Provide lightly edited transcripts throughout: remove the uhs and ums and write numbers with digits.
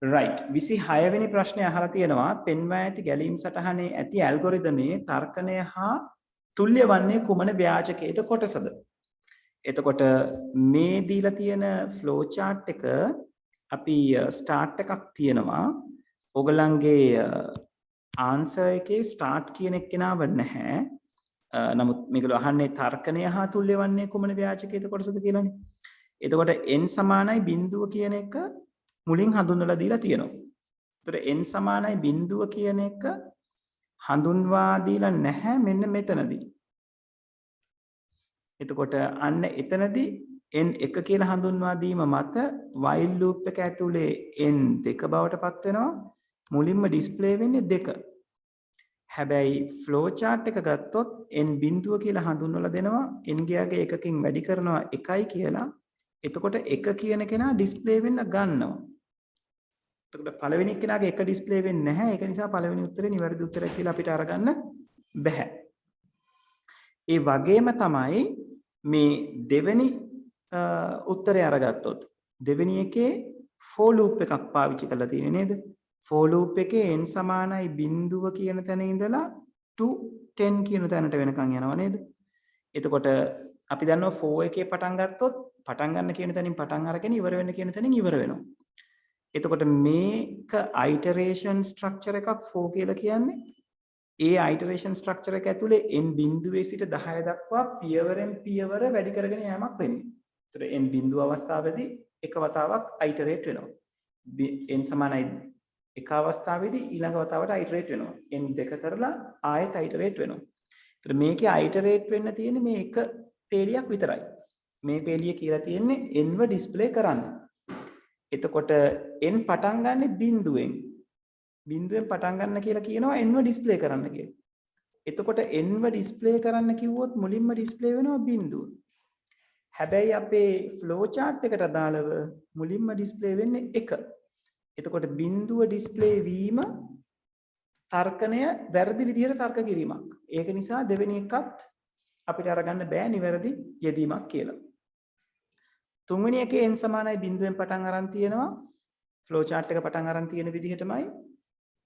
right 26 වෙනි ප්‍රශ්නේ අහලා තියෙනවා පෙන්වා ඇති ගැලීම් සටහනේ ඇති ඇල්ගොරිතමේ තර්කණය හා තුල්‍ය වන්නේ කුමන ව්‍යාජකයේද කොටසද එතකොට මේ දීලා තියෙන ෆ්ලෝ chart එක අපි ස්ටාර්ට් එකක් තියෙනවා ඔයගලන්ගේ ආන්සර් එකේ ස්ටාර්ට් කියන එක කෙනාව නැහැ නමුත් මේගොල්ලෝ අහන්නේ තර්කණය හා තුල්‍ය වන්නේ කුමන ව්‍යාජකයේද කොටසද කියලානේ එතකොට n සමානයි බිඳුව කියන එක මුලින් හඳුන්වලා දීලා තියෙනවා. ඒතර n සමානයි බිඳුව කියන එක හඳුන්වා දීලා නැහැ මෙන්න මෙතනදී. එතකොට අන්න එතනදී n 1 කියලා හඳුන්වා දීම මත while loop එක ඇතුලේ n 2 බවට පත් වෙනවා. මුලින්ම ඩිස්ප්ලේ වෙන්නේ 2. හැබැයි flow chart එක ගත්තොත් n බිඳුව කියලා හඳුන්වලා දෙනවා n ගියාගේ එකකින් වැඩි කරනවා 1යි කියලා. එතකොට 1 කියන කෙනා ඩිස්ප්ලේ වෙන්න ගන්නවා. එතකොට පළවෙනි කෙනාගේ එක ඩිස්ප්ලේ වෙන්නේ නැහැ. ඒක නිසා පළවෙනි උත්තරේ නිවැරදි උත්තරය කියලා අපිට අරගන්න බෑ. ඒ වගේම තමයි මේ දෙවෙනි උත්තරය අරගත්තොත් දෙවෙනි එකේ for loop එකක් පාවිච්චි කරලා තියෙන්නේ නේද? for loop එකේ n සමානයි බිඳුව කියන තැන ඉඳලා to 10 කියන තැනට වෙනකන් යනවා නේද? එතකොට අපි දන්නවා for එකේ පටන් ගත්තොත් පටන් ගන්න කියන තැනින් පටන් අරගෙන ඉවර වෙන්න කියන තැනින් ඉවර වෙනවා. එතකොට මේක iteration structure එකක් for කියලා කියන්නේ. ඒ iteration structure එක ඇතුලේ n බිඳුවේ සිට 10 දක්වා පියවරෙන් පියවර වැඩි කරගෙන යෑමක් වෙන්නේ. එතකොට n බිඳුව අවස්ථාවේදී එක වතාවක් iterate වෙනවා. n සමානයි එක අවස්ථාවේදී ඊළඟ වතාවට iterate වෙනවා. n දෙක කරලා ආයෙත් iterate වෙනවා. එතකොට මේකේ iterate වෙන්න තියෙන්නේ මේ එක පේලියක් විතරයි. මේ පේලිය කියලා තියෙන්නේ n ව ඩිස්ප්ලේ කරන්න. එතකොට n පටන් ගන්න බිඳුවෙන්. බිඳුවෙන් පටන් ගන්න කියලා කියනවා n ව ඩිස්ප්ලේ කරන්න කියලා. එතකොට n ව ඩිස්ප්ලේ කරන්න කිව්වොත් මුලින්ම ඩිස්ප්ලේ වෙනවා බිඳුව. හැබැයි අපේ ෆ්ලෝ chart එකට අදාළව මුලින්ම ඩිස්ප්ලේ වෙන්නේ 1. එතකොට බිඳුව ඩිස්ප්ලේ වීම තර්කණය වැරදි විදිහට තර්ක කිරීමක්. ඒක නිසා දෙවෙනි එකත් අපිට අරගන්න බෑ නිවැරදි යෙදීමක් කියලා. තුන්වෙනි එකේ n සමානයි බිඳුවෙන් පටන් අරන් තියෙනවා. ෆ්ලෝ chart එක පටන් අරන් තියෙන විදිහටමයි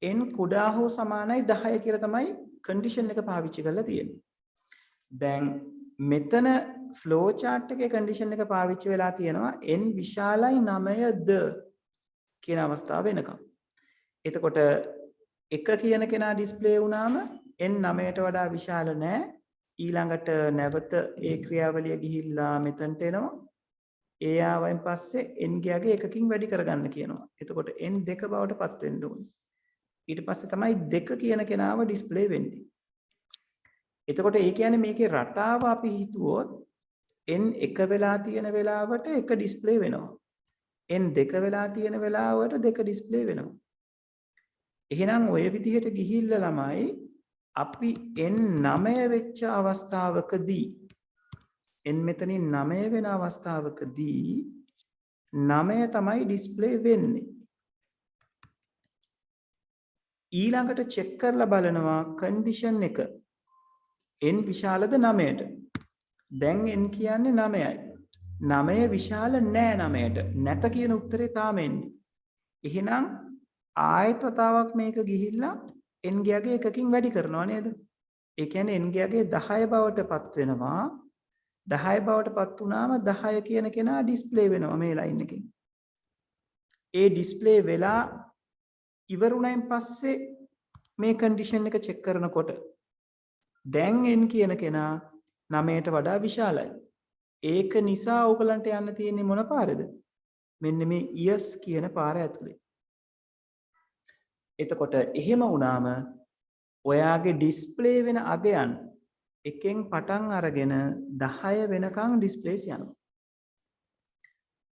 n කුඩා හෝ සමානයි 10 කියලා තමයි කන්ඩිෂන් එක පාවිච්චි කරලා තියෙන්නේ. දැන් මෙතන ෆ්ලෝ chart එකේ කන්ඩිෂන් එක පාවිච්චි වෙලා තියෙනවා n විශාලයි 9ද කියන අවස්ථාව වෙනකම්. එතකොට 1 කියන කෙනා ඩිස්ප්ලේ වුණාම n 9ට වඩා විශාල නෑ. ඊළඟට නැවත ඒ ක්‍රියාවලිය ගිහිල්ලා මෙතනට එනවා. ඒ ආවෙන් පස්සේ n ගියාගේ එකකින් වැඩි කරගන්න කියනවා. එතකොට n 2 බවට පත් වෙන්න ඕනේ. ඊට පස්සේ තමයි 2 කියන කෙනාව ඩිස්ප්ලේ වෙන්නේ. එතකොට ඒ කියන්නේ මේකේ රටාව අපි හිතුවොත් n 1 වෙලා තියෙන වෙලාවට 1 ඩිස්ප්ලේ වෙනවා. n 2 වෙලා තියෙන වෙලාවට 2 ඩිස්ප්ලේ වෙනවා. එහෙනම් ඔය විදිහට ගිහිල්ලා ළමයි අපි n 9 වෙච්ච අවස්ථාවකදී n මෙතනින් 9 වෙන අවස්ථාවකදී 9 තමයි ඩිස්ප්ලේ වෙන්නේ. ඊළඟට චෙක් කරලා බලනවා කන්ඩිෂන් එක n විශාලද 9ට. දැන් n කියන්නේ 9යි. 9 විශාල නෑ 9ට. නැත කියන උත්තරේ තාම එන්නේ. එහෙනම් ආයෙත් වතාවක් මේක ගිහිල්ලා n ගියාගේ එකකින් වැඩි කරනවා නේද? ඒ කියන්නේ n ගියාගේ 10 බවට පත් වෙනවා. 10 බවට පත් වුණාම 10 කියන කෙනා ඩිස්ප්ලේ වෙනවා මේ ලයින් එකෙන්. ඒ ඩිස්ප්ලේ වෙලා ඉවරුණයින් පස්සේ මේ කන්ඩිෂන් එක චෙක් කරනකොට දැන් n කියන කෙනා 9ට වඩා විශාලයි. ඒක නිසා ඔයගලන්ට යන්න තියෙන්නේ මොන පාරේද? මෙන්න මේ yes කියන පාර ඇතුලේ. එතකොට එහෙම වුණාම ඔයාගේ ඩිස්ප්ලේ වෙන අගයන් එකෙන් පටන් අරගෙන 10 වෙනකන් ඩිස්ප්ලේස් යනවා.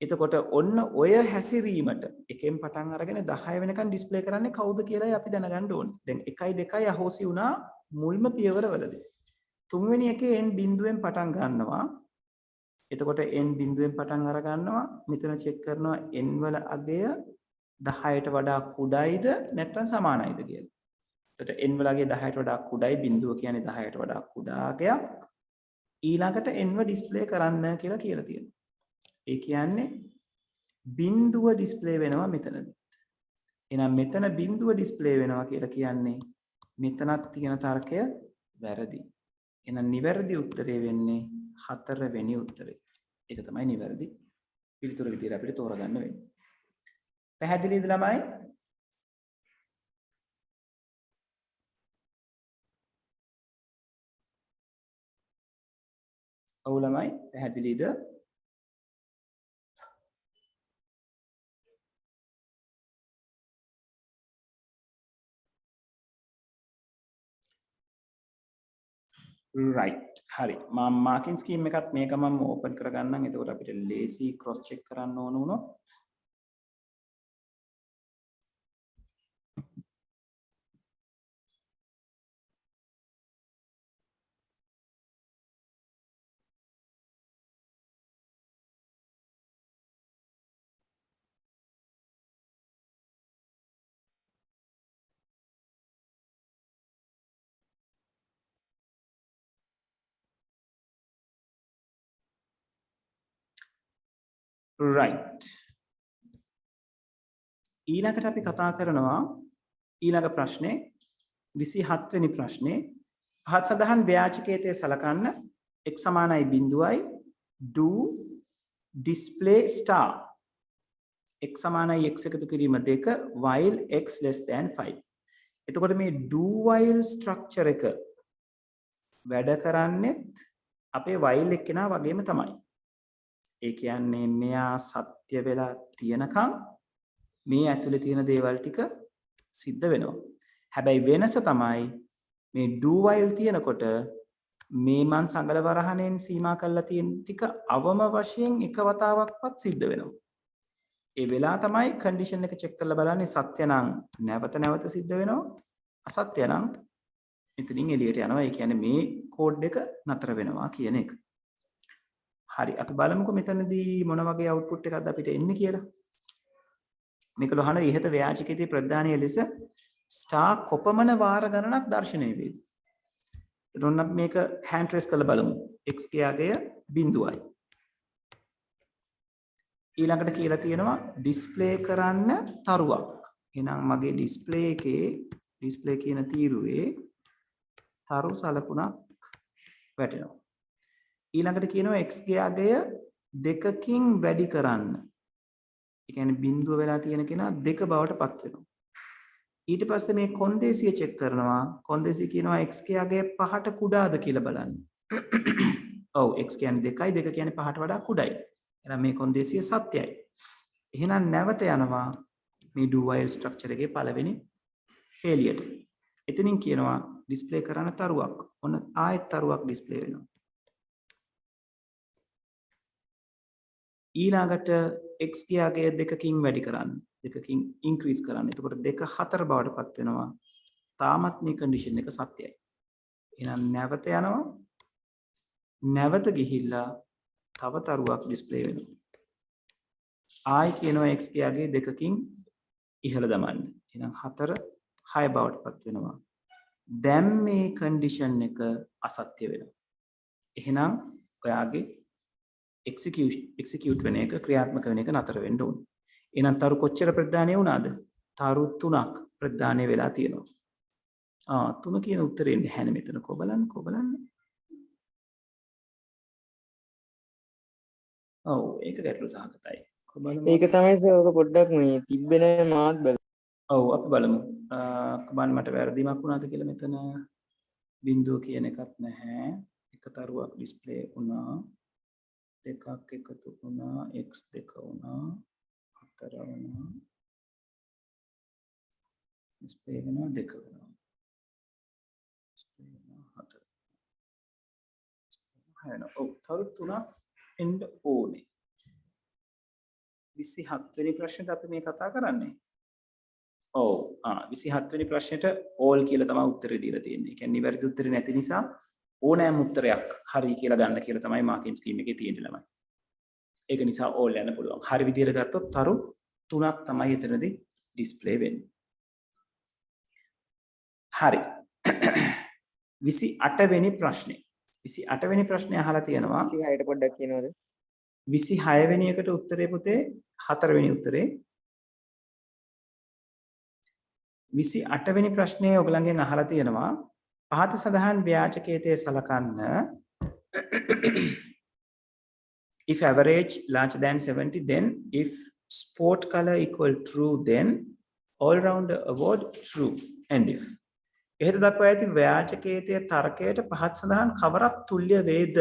එතකොට ඔන්න ඔය හැසිරීමට එකෙන් පටන් අරගෙන 10 වෙනකන් ඩිස්ප්ලේ කරන්නේ කවුද කියලා අපි දැනගන්න ඕනේ. දැන් 1 2 අහෝසි වුණා මුල්ම පියවරවලදී. තුන්වෙනි එකේ n බිඳුවෙන් පටන් ගන්නවා. එතකොට n බිඳුවෙන් පටන් අර ගන්නවා. මෙතන චෙක් කරනවා n වල අගය 10ට වඩා කුඩායිද නැත්නම් සමානයිද කියලා. එතකොට n වල අගය 10ට වඩා කුඩායි බිඳුව කියන්නේ 10ට වඩා කුඩා අගයක්. ඊළඟට n ව ඩිස්ප්ලේ කරන්න කියලා තියෙනවා. ඒ කියන්නේ බිඳුව ඩිස්ප්ලේ වෙනවා මෙතනදී. එහෙනම් මෙතන බිඳුව ඩිස්ප්ලේ වෙනවා කියලා කියන්නේ මෙතනත් තියෙන තර්කය වැරදි. එහෙනම් නිවැරදි උත්තරේ වෙන්නේ 4 වෙනි උත්තරේ. ඒක තමයි නිවැරදි පිළිතුර විදියට අපිට තෝරගන්න වෙන්නේ. පැහැදිලිද ළමයි? ඔව් ළමයි පැහැදිලිද? right හරි මම මාකින් ස්කීම් එකත් මේක මම ඕපන් කරගන්නම්. එතකොට අපිට ලේසි ක්‍රොස් චෙක් කරන්න ඕන වුණොත් right ඊළඟට අපි කතා කරනවා ඊළඟ ප්‍රශ්නේ 27 වෙනි ප්‍රශ්නේ පහත් සඳහන් ව්‍යාජකයේ සලකන්න x සමානයි බිඳුවයි do display star x සමානයි x එකතු කිරීම 2 while x less than 5. එතකොට මේ do while structure එක වැඩ කරන්නේත් අපේ while එක්කෙනා වගේම තමයි. ඒ කියන්නේ මෙයා සත්‍ය වෙලා තියෙනකම් මේ ඇතුලේ තියෙන දේවල් ටික සිද්ධ වෙනවා. හැබැයි වෙනස තමයි මේ do while තියෙනකොට මේ මන් සංගල වරහණෙන් සීමා කරලා තියෙන ටික අවම වශයෙන් එක වතාවක්වත් සිද්ධ වෙනවා. ඒ වෙලාව තමයි කන්ඩිෂන් එක චෙක් කරලා බලන්නේ සත්‍ය නම් නැවත නැවත සිද්ධ වෙනවා. අසත්‍ය නම් එතනින් එළියට යනවා. ඒ කියන්නේ මේ කෝඩ් එක නතර වෙනවා කියන එක. හරි අපි බලමුකෝ මෙතනදී මොන වගේ අවුට්පුට් එකක්ද අපිට එන්නේ කියලා. මේක ලහන ඉහත ව්‍යාජකයේ ප්‍රධානීය ලෙස ස්ටාර් කොපමණ වාර ගණනක් දර්ශනය වේවි. එතකොට අපි මේක හෑන්ඩ් ට්‍රේස් කරලා බලමු. x ගේ අගය බිඳුවයි. ඊළඟට කියලා තියෙනවා ඩිස්ප්ලේ කරන්න තරුවක්. එහෙනම් මගේ ඩිස්ප්ලේ එකේ ඩිස්ප්ලේ කියන තීරුවේ තරු සලකුණක් වැටෙනවා. ඊළඟට කියනවා x ගේ අගය 2කින් වැඩි කරන්න. ඒ කියන්නේ බිඳුව වෙලා තියෙන කෙනා 2 බවට පත් වෙනවා. ඊට පස්සේ මේ කොන්දේසිය චෙක් කරනවා. කොන්දේසිය කියනවා x ගේ අගය 5ට කුඩාද කියලා බලන්න. ඔව් x කියන්නේ 2යි 2 කියන්නේ 5ට වඩා කුඩායි. එහෙනම් මේ කොන්දේසිය සත්‍යයි. එහෙනම් නැවත යනවා මේ do while structure එකේ පළවෙනි එළියට. එතනින් කියනවා ඩිස්ප්ලේ කරන්න තරුවක්. ඔන්න ආයෙත් තරුවක් ඩිස්ප්ලේ වෙනවා. ඊළඟට x ගේ අගය 2කින් වැඩි කරන්න. 2කින් ඉන්ක්‍රීස් කරන්න. එතකොට 2 4 බවට පත් වෙනවා. තාමත් මේ කන්ඩිෂන් එක සත්‍යයි. එහෙනම් නැවත යනවා. නැවත ගිහිල්ලා තව තරුවක් ඩිස්ප්ලේ වෙනවා. ආයි කියනවා x ගේ අගය 2කින් ඉහළ දමන්න. එහෙනම් 4 6 බවට පත් වෙනවා. දැන් මේ කන්ඩිෂන් එක අසත්‍ය වෙනවා. එහෙනම් ඔයාගේ එක්සිකියුට් වෙන එක ක්‍රියාත්මක වෙන එක නතර වෙන්න ඕනේ. එහෙනම් තරු කොච්චර ප්‍රදානය වුණාද? තරු 3ක් ප්‍රදානය වෙලා තියෙනවා. 3 කියන උත්තරේ නැහැ නේ මෙතන. කො බලන්න. ඔව් ඒක ගැටලු සහගතයි. කො බලමු. ඒක තමයි සර් ඔක පොඩ්ඩක් මේ තිබ්බේ නැහැ මාත් බලමු. ඔව් අපි බලමු. කොබන් මට වැරදීමක් වුණාද කියලා මෙතන බිඳුව කියන එකක් නැහැ. එක තරුවක් ඩිස්ප්ලේ වුණා. දෙකක් එකතු වුණා x2 වුණා 4 වුණා ඩිස්ප්ලේ වෙනවා 2 වෙනවා ඩිස්ප්ලේ වෙනවා 4 වෙනවා. ඔව් තරු 3ක් එන්න ඕනේ. 27 වෙනි ප්‍රශ්නෙට අපි මේ කතා කරන්නේ. ඔව් 27 වෙනි ප්‍රශ්නෙට all කියලා තමයි උත්තරේ දීලා තියෙන්නේ. ඒ කියන්නේ නිවැරදි උත්තරේ නැති නිසා ඕනෑම උත්තරයක් හරි කියලා ගන්න කියලා තමයි මාකින් ස්කීම් එකේ තියෙන්නේ ළමයි. ඒක නිසා all යන්න පුළුවන්. හරි විදියට ගත්තොත් තරු 3ක් තමයි එතනදී ඩිස්ප්ලේ වෙන්නේ. හරි. 28 වෙනි ප්‍රශ්නේ. 28 වෙනි ප්‍රශ්නේ අහලා තියෙනවා. 26ට පොඩ්ඩක් කියනවද? 26 වෙනි එකට උත්තරේ පුතේ 4 වෙනි උත්තරේ 28 වෙනි ප්‍රශ්නේ ඔයගලගෙන් අහලා තියෙනවා පහත සඳහන් ව්‍යාජකේතය සලකන්න if average larger than 70 then if sport color equal true then all rounder award true and if එහෙට දක්වා ඇති ව්‍යාජකේතය තර්කයට පහත් සඳහන් කවරක් තුල්‍ය වේද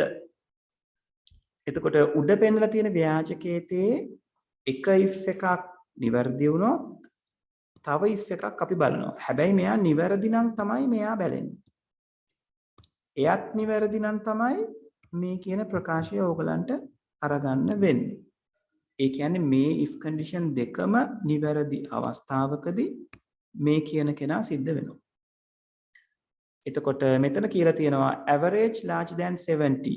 එතකොට උඩ පෙන්නලා තියෙන ව්‍යාජකේතයේ එක if එකක් නිවැරදි වුණොත් තව if එකක් අපි බලනවා. හැබැයි මෙයා නිවැරදි නම් තමයි මෙයා බැලෙන්නේ. එයත් නිවැරදි නම් තමයි මේ කියන ප්‍රකාශය ඕගලන්ට අරගන්න වෙන්නේ. ඒ කියන්නේ මේ if condition දෙකම නිවැරදි අවස්ථාවකදී මේ කියන කෙනා සිද්ධ වෙනවා. එතකොට මෙතන කියලා තියෙනවා average larger than 70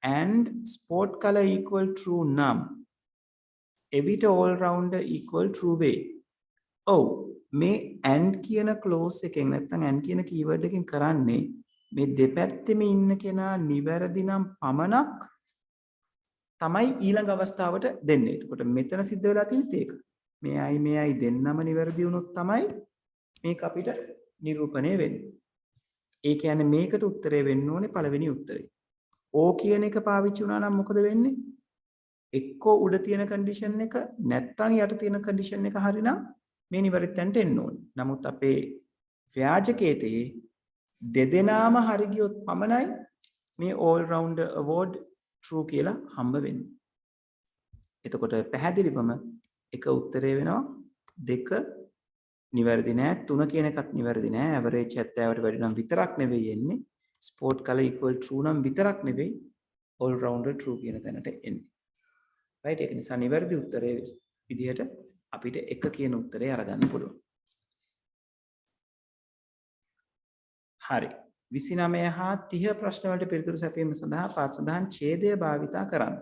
and sport color equal true නම් එවිට all rounder equal true way. ඔව් මේ and කියන clause එකෙන් නැත්නම් and කියන keyword එකෙන් කරන්නේ මේ දෙපැත්තෙම ඉන්න කෙනා නිවැරදි නම් පමණක් තමයි ඊළඟ අවස්ථාවට දෙන්නේ. එතකොට මෙතන සිද්ධ වෙලා තියෙන්නේ ඒක. මේයි දෙන්නම නිවැරදි වුණොත් තමයි මේක අපිට නිරූපණය වෙන්නේ. ඒ කියන්නේ මේකට උත්තරේ වෙන්න ඕනේ පළවෙනි උත්තරේ. O කියන එක පාවිච්චි වුණා නම් මොකද වෙන්නේ? එක්කෝ උඩ තියෙන කන්ඩිෂන් එක නැත්නම් යට තියෙන කන්ඩිෂන් එක හරිනම් මේ නිවැරදි තැනට එන්න ඕනේ. නමුත් අපේ ව්‍යාජකේතයේ දෙදෙනාම හරි ගියොත් පමණයි මේ all rounder award true කියලා හම්බ වෙන්නේ. එතකොට පැහැදිලිවම එක උත්තරේ වෙනවා දෙක නිවැරදි නෑ තුන කියන එකත් නිවැරදි නෑ average 70ට වැඩි නම් විතරක් නෙවෙයි එන්නේ sport color equal true නම් විතරක් නෙවෙයි all rounder true කියන තැනට එන්නේ. right ඒක නිසා නිවැරදි උත්තරේ විදිහට අපිට එක කියන උත්තරේ අරගන්න පුළුවන්. හරි 29 හා 30 ප්‍රශ්න වලට පිළිතුරු සැපීම සඳහා පාත් සඳහන් ඡේදය භාවිතා කරන්න.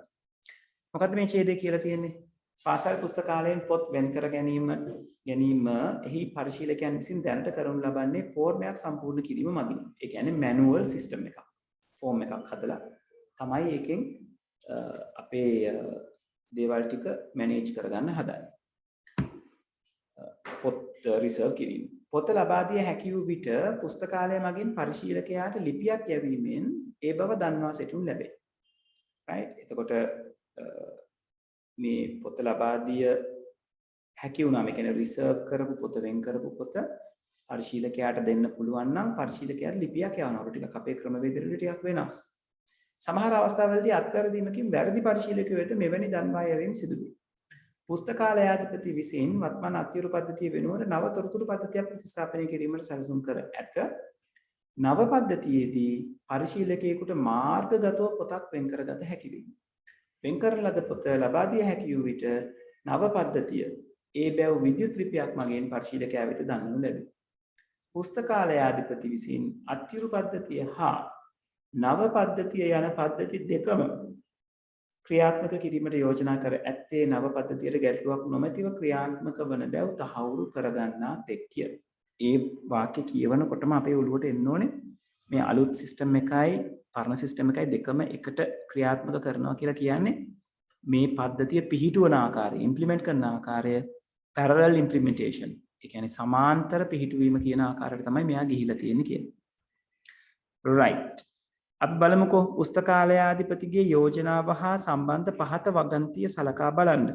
මොකද්ද මේ ඡේදය කියලා තියෙන්නේ? පාසල් පුස්තකාලයෙන් පොත් වෙන් කර ගැනීම එහි පරිශීලකයන් විසින් දැනට කරනු ලබන්නේ ෆෝර්මයක් සම්පූර්ණ කිරීම මගින්. ඒ කියන්නේ මැනුවල් සිස්ටම් එකක්. ෆෝම් එකක් හදලා තමයි ඒකෙන් අපේ දේවල් ටික මැනේජ් කරගන්න හදන්නේ. පොත් රිසර්ව් කිරීම. පොත ලබා දිය හැකි වූ විට පුස්තකාලය මගින් පරිශීලකයාට ලිපියක් යැවීමෙන් ඒ බව දන්වා සිටිනු ලැබේ. right එතකොට මේ පොත ලබා දිය හැකි වුණා මේ කියන්නේ රිසර්ව් කරපු පොත වෙන් කරපු පොත පරිශීලකයාට දෙන්න පුළුවන් නම් පරිශීලකයාට ලිපියක් යවනවා. ටිකක් අපේ ක්‍රමවේදවල ටිකක් වෙනස්. සමහර අවස්ථාවලදී අත්කරදීමකින් වැරදි පරිශීලකයෝ වෙත මෙවැනි දන්වා යැවීම සිදු වේ. පුස්තකාලයාධිපති විසින් වර්තමාන අත්විරු පද්ධතිය වෙනුවට නව තොරතුරු පද්ධතියක් ප්‍රතිස්ථාපනය කිරීමට සැලසුම් කර ඇත. නව පද්ධතියේදී පරිශීලකයෙකුට මාර්ගගතව පොතක් වෙන් කරගත හැකි වේ. වෙන් කරන ලද පොත ලබා දිය හැකි වූ විට නව පද්ධතිය ඒ බැව් විද්‍යුත් ලිපියක් මගින් පරිශීලකයා වෙත දන්වනු ලැබේ. පුස්තකාලයාධිපති විසින් අත්විරු පද්ධතිය හා නව පද්ධතිය යන පද්ධති දෙකම ක්‍රියාත්මක කිරීමට යෝජනා කර ඇත්තේ නව පද්ධතියට ගැටලුවක් නොමැතිව ක්‍රියාත්මක වන බැව් තහවුරු කරගන්නා තෙක්ය. ඒ වාක්‍ය කියවනකොටම අපේ ඔළුවට එන්න ඕනේ මේ අලුත් සිස්ටම් එකයි පරණ සිස්ටම් එකයි දෙකම එකට ක්‍රියාත්මක කරනවා කියලා කියන්නේ මේ පද්ධතිය පිහිටුවන ආකාරය, ඉම්ප්ලිමන්ට් කරන ආකාරය parallel implementation. ඒ කියන්නේ සමාන්තර පිහිටුවීම කියන ආකාරයට තමයි මෙයා ගිහිලා තියෙන්නේ කියන්නේ. right අපි බලමුකෝ පුස්තකාලයාධිපතිගේ යෝජනාව හා සම්බන්ධ පහත වගන්තිය සලකා බලන්න.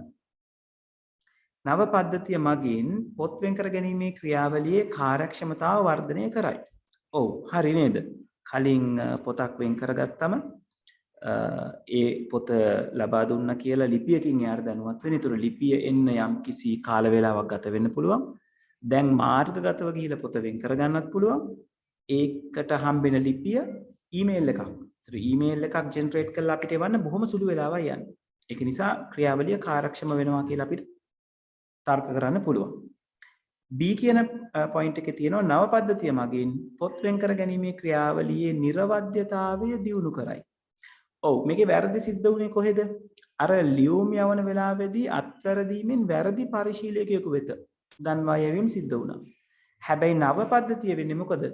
නව පද්ධතිය මගින් පොත් වෙන් කර ගැනීමේ ක්‍රියාවලියේ කාර්යක්ෂමතාව වර්ධනය කරයි. ඔව් හරි නේද? කලින් පොතක් වෙන් කරගත්තම ඒ පොත ලබා දුන්නා කියලා ලිපියකින් එයාට දැනුවත් වෙන. ඒතර ලිපිය එන්න යම් කිසි කාල වේලාවක් ගත වෙන්න පුළුවන්. දැන් මාර්ගගතව ගිහිලා පොත වෙන් කරගන්නත් පුළුවන්. ඒකට හම්බෙන ලිපිය ඊමේල් එකක්. ඒතර ඊමේල් එකක් ජෙනරේට් කරලා අපිට එවන්න බොහොම සුළු වෙලාවක් යන්නේ. ඒක නිසා ක්‍රියාවලිය කාර්යක්ෂම වෙනවා කියලා අපිට තර්ක කරන්න පුළුවන්. B කියන පොයින්ට් එකේ තියෙනවා නව පද්ධතිය මගින් පොත් වෙන් කර ගැනීමේ ක්‍රියාවලියේ නිර්වද්‍යතාවය දියුණු කරයි. ඔව් මේකේ වැරදි සිද්ධ වුණේ කොහෙද? අර ලියුම් යවන වෙලාවේදී අත්වැරදීමෙන් වැරදි පරිශීලකයෙකු වෙත දන්වා යැවීම සිද්ධ වුණා. හැබැයි නව පද්ධතිය වෙන්නේ මොකද?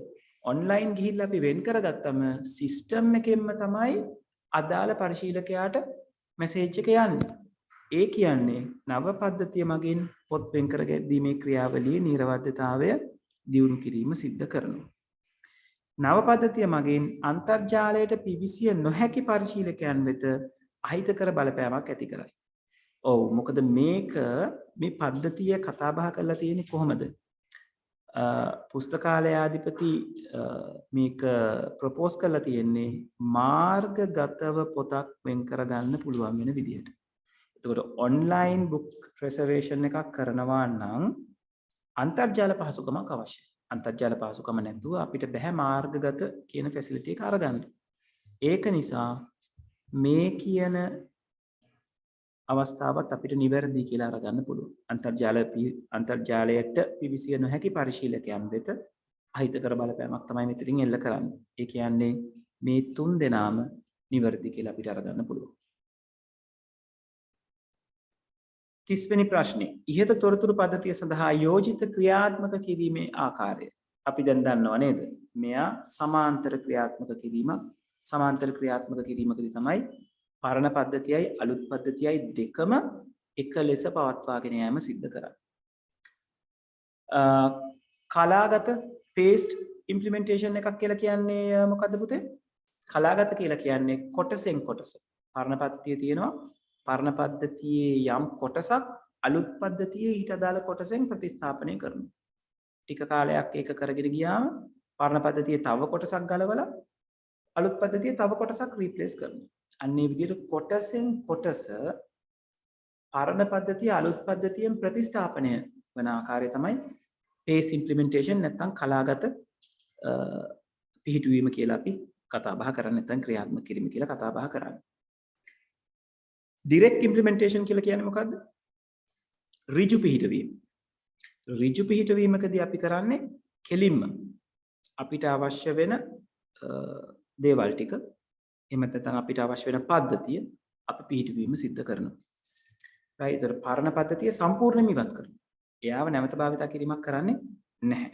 ඔන්ලයින් ගිහිල්ලා අපි වෙන් කරගත්තම සිස්ටම් එකෙන්ම තමයි අදාළ පරිශීලකයාට මැසේජ් එක යන්නේ. ඒ කියන්නේ නව පද්ධතිය මගින් පොත් වෙන් කර ගැනීමේ ක්‍රියාවලියේ නිර්වද්‍යතාවය දියුණු කිරීම සිද්ධ කරනවා. නව පද්ධතිය මගින් අන්තර්ජාලයට පිවිසිය නොහැකි පරිශීලකයන් වෙත අහිතකර බලපෑමක් ඇති කරයි. ඔව් මොකද මේක මේ පද්ධතිය කතා බහ කරලා තියෙන්නේ කොහොමද? පුස්තකාලයාධිපති මේක ප්‍රොපෝස් කරලා තියෙන්නේ මාර්ගගතව පොතක් වෙන් කරගන්න පුළුවන් වෙන විදිහට. එතකොට ඔන්ලයින් බුක් රිසර්වේෂන් එකක් කරනවා නම් අන්තර්ජාල පහසුකමක් අවශ්‍යයි. අන්තර්ජාල පහසුකම නැතුව අපිට බෑ මාර්ගගත කියන ෆැසිලිටි එක අරගන්න. ඒක නිසා මේ කියන අවස්ථාවත් අපිට නිවැරදි කියලා අරගන්න පුළුවන්. අන්තර්ජාලයට පිවිසිය නොහැකි පරිශීලකයන් වෙත අහිතකර බලපෑමක් තමයි මෙතනින් එල්ල කරන්නේ. ඒ කියන්නේ මේ තුන් දෙනාම නිවැරදි කියලා අපිට අරගන්න පුළුවන්. 30 වෙනි ප්‍රශ්නේ. ඉහත තොරතුරු පද්ධතිය සඳහා යෝජිත ක්‍රියාත්මක කිරීමේ ආකාරය. අපි දැන් දන්නව නේද? මෙයා සමාන්තර ක්‍රියාත්මක කිරීමක්. සමාන්තර ක්‍රියාත්මක කිරීමකදී තමයි පරණ පද්ධතියයි අලුත් පද්ධතියයි දෙකම එක ලෙස පවත්වාගෙන යාම සිද්ධ කරන්නේ. කලාගත paste implementation එකක් කියලා කියන්නේ මොකද්ද පුතේ? කලාගත කියලා කියන්නේ කොටසෙන් කොටස. පරණ පද්ධතියේ තියෙනවා පරණ පද්ධතියේ යම් කොටසක් අලුත් පද්ධතියේ ඊට අදාළ කොටසෙන් ප්‍රතිස්ථාපනය කරනවා. ටික කාලයක් ඒක කරගෙන ගියාම පරණ පද්ධතියේ තව කොටසක් ගලවලා අලුත් පද්ධතියේ තව කොටසක් රීප්ලේස් කරනවා. අන්නේ විදිහට කොටසෙන් කොටස පරණ පද්ධතිය අලුත් පද්ධතියෙන් ප්‍රතිස්ථාපනය වන ආකාරය තමයි paste implementation නැත්නම් කලාගත පිහිටුවීම කියලා අපි කතා බහ කරන්නේ නැත්නම් ක්‍රියාත්මක කිරීම කියලා කතා බහ කරන්නේ. direct implementation කියලා කියන්නේ මොකද්ද? ඍජු පිහිටවීම. ඍජු පිහිටවීමකදී අපි කරන්නේ කෙලින්ම අපිට අවශ්‍ය වෙන දේවල් ටික එහෙම නැත්නම් අපිට අවශ්‍ය වෙන පද්ධතිය අපි පිහිටවීම සිද්ධ කරනවා. right? ඒතර පරණ පද්ධතිය සම්පූර්ණයෙන්ම ඉවත් කරනවා. එයාව නැවත භාවිතා කිරීමක් කරන්නේ නැහැ.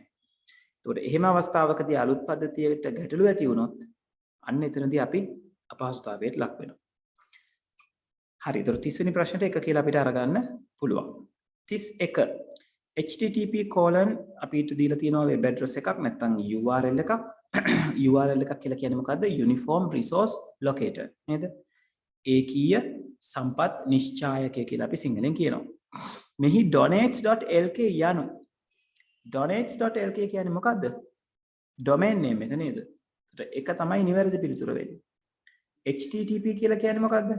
ඒතකොට එහෙම අවස්ථාවකදී අලුත් පද්ධතියට ගැටලු ඇති වුණොත් අන්න එතනදී අපි අපහසුතාවයට ලක් වෙනවා. හරි. ඒතර 30 වෙනි ප්‍රශ්නෙට එක කියලා අපිට අරගන්න පුළුවන්. 31 http අපිට දීලා තියෙනවා web address එකක් නැත්නම් URL එකක්. URL එකක් කියලා කියන්නේ මොකද්ද? Uniform Resource Locator නේද? ඒකීය සම්පත් නිශ්චායකය කියලා අපි සිංහලෙන් කියනවා. මෙහි donates.lk යනු donates.lk කියන්නේ මොකද්ද? domain name එක නේද? ඒක තමයි නිවැරදි පිළිතුර වෙන්නේ. http කියලා කියන්නේ මොකද්ද?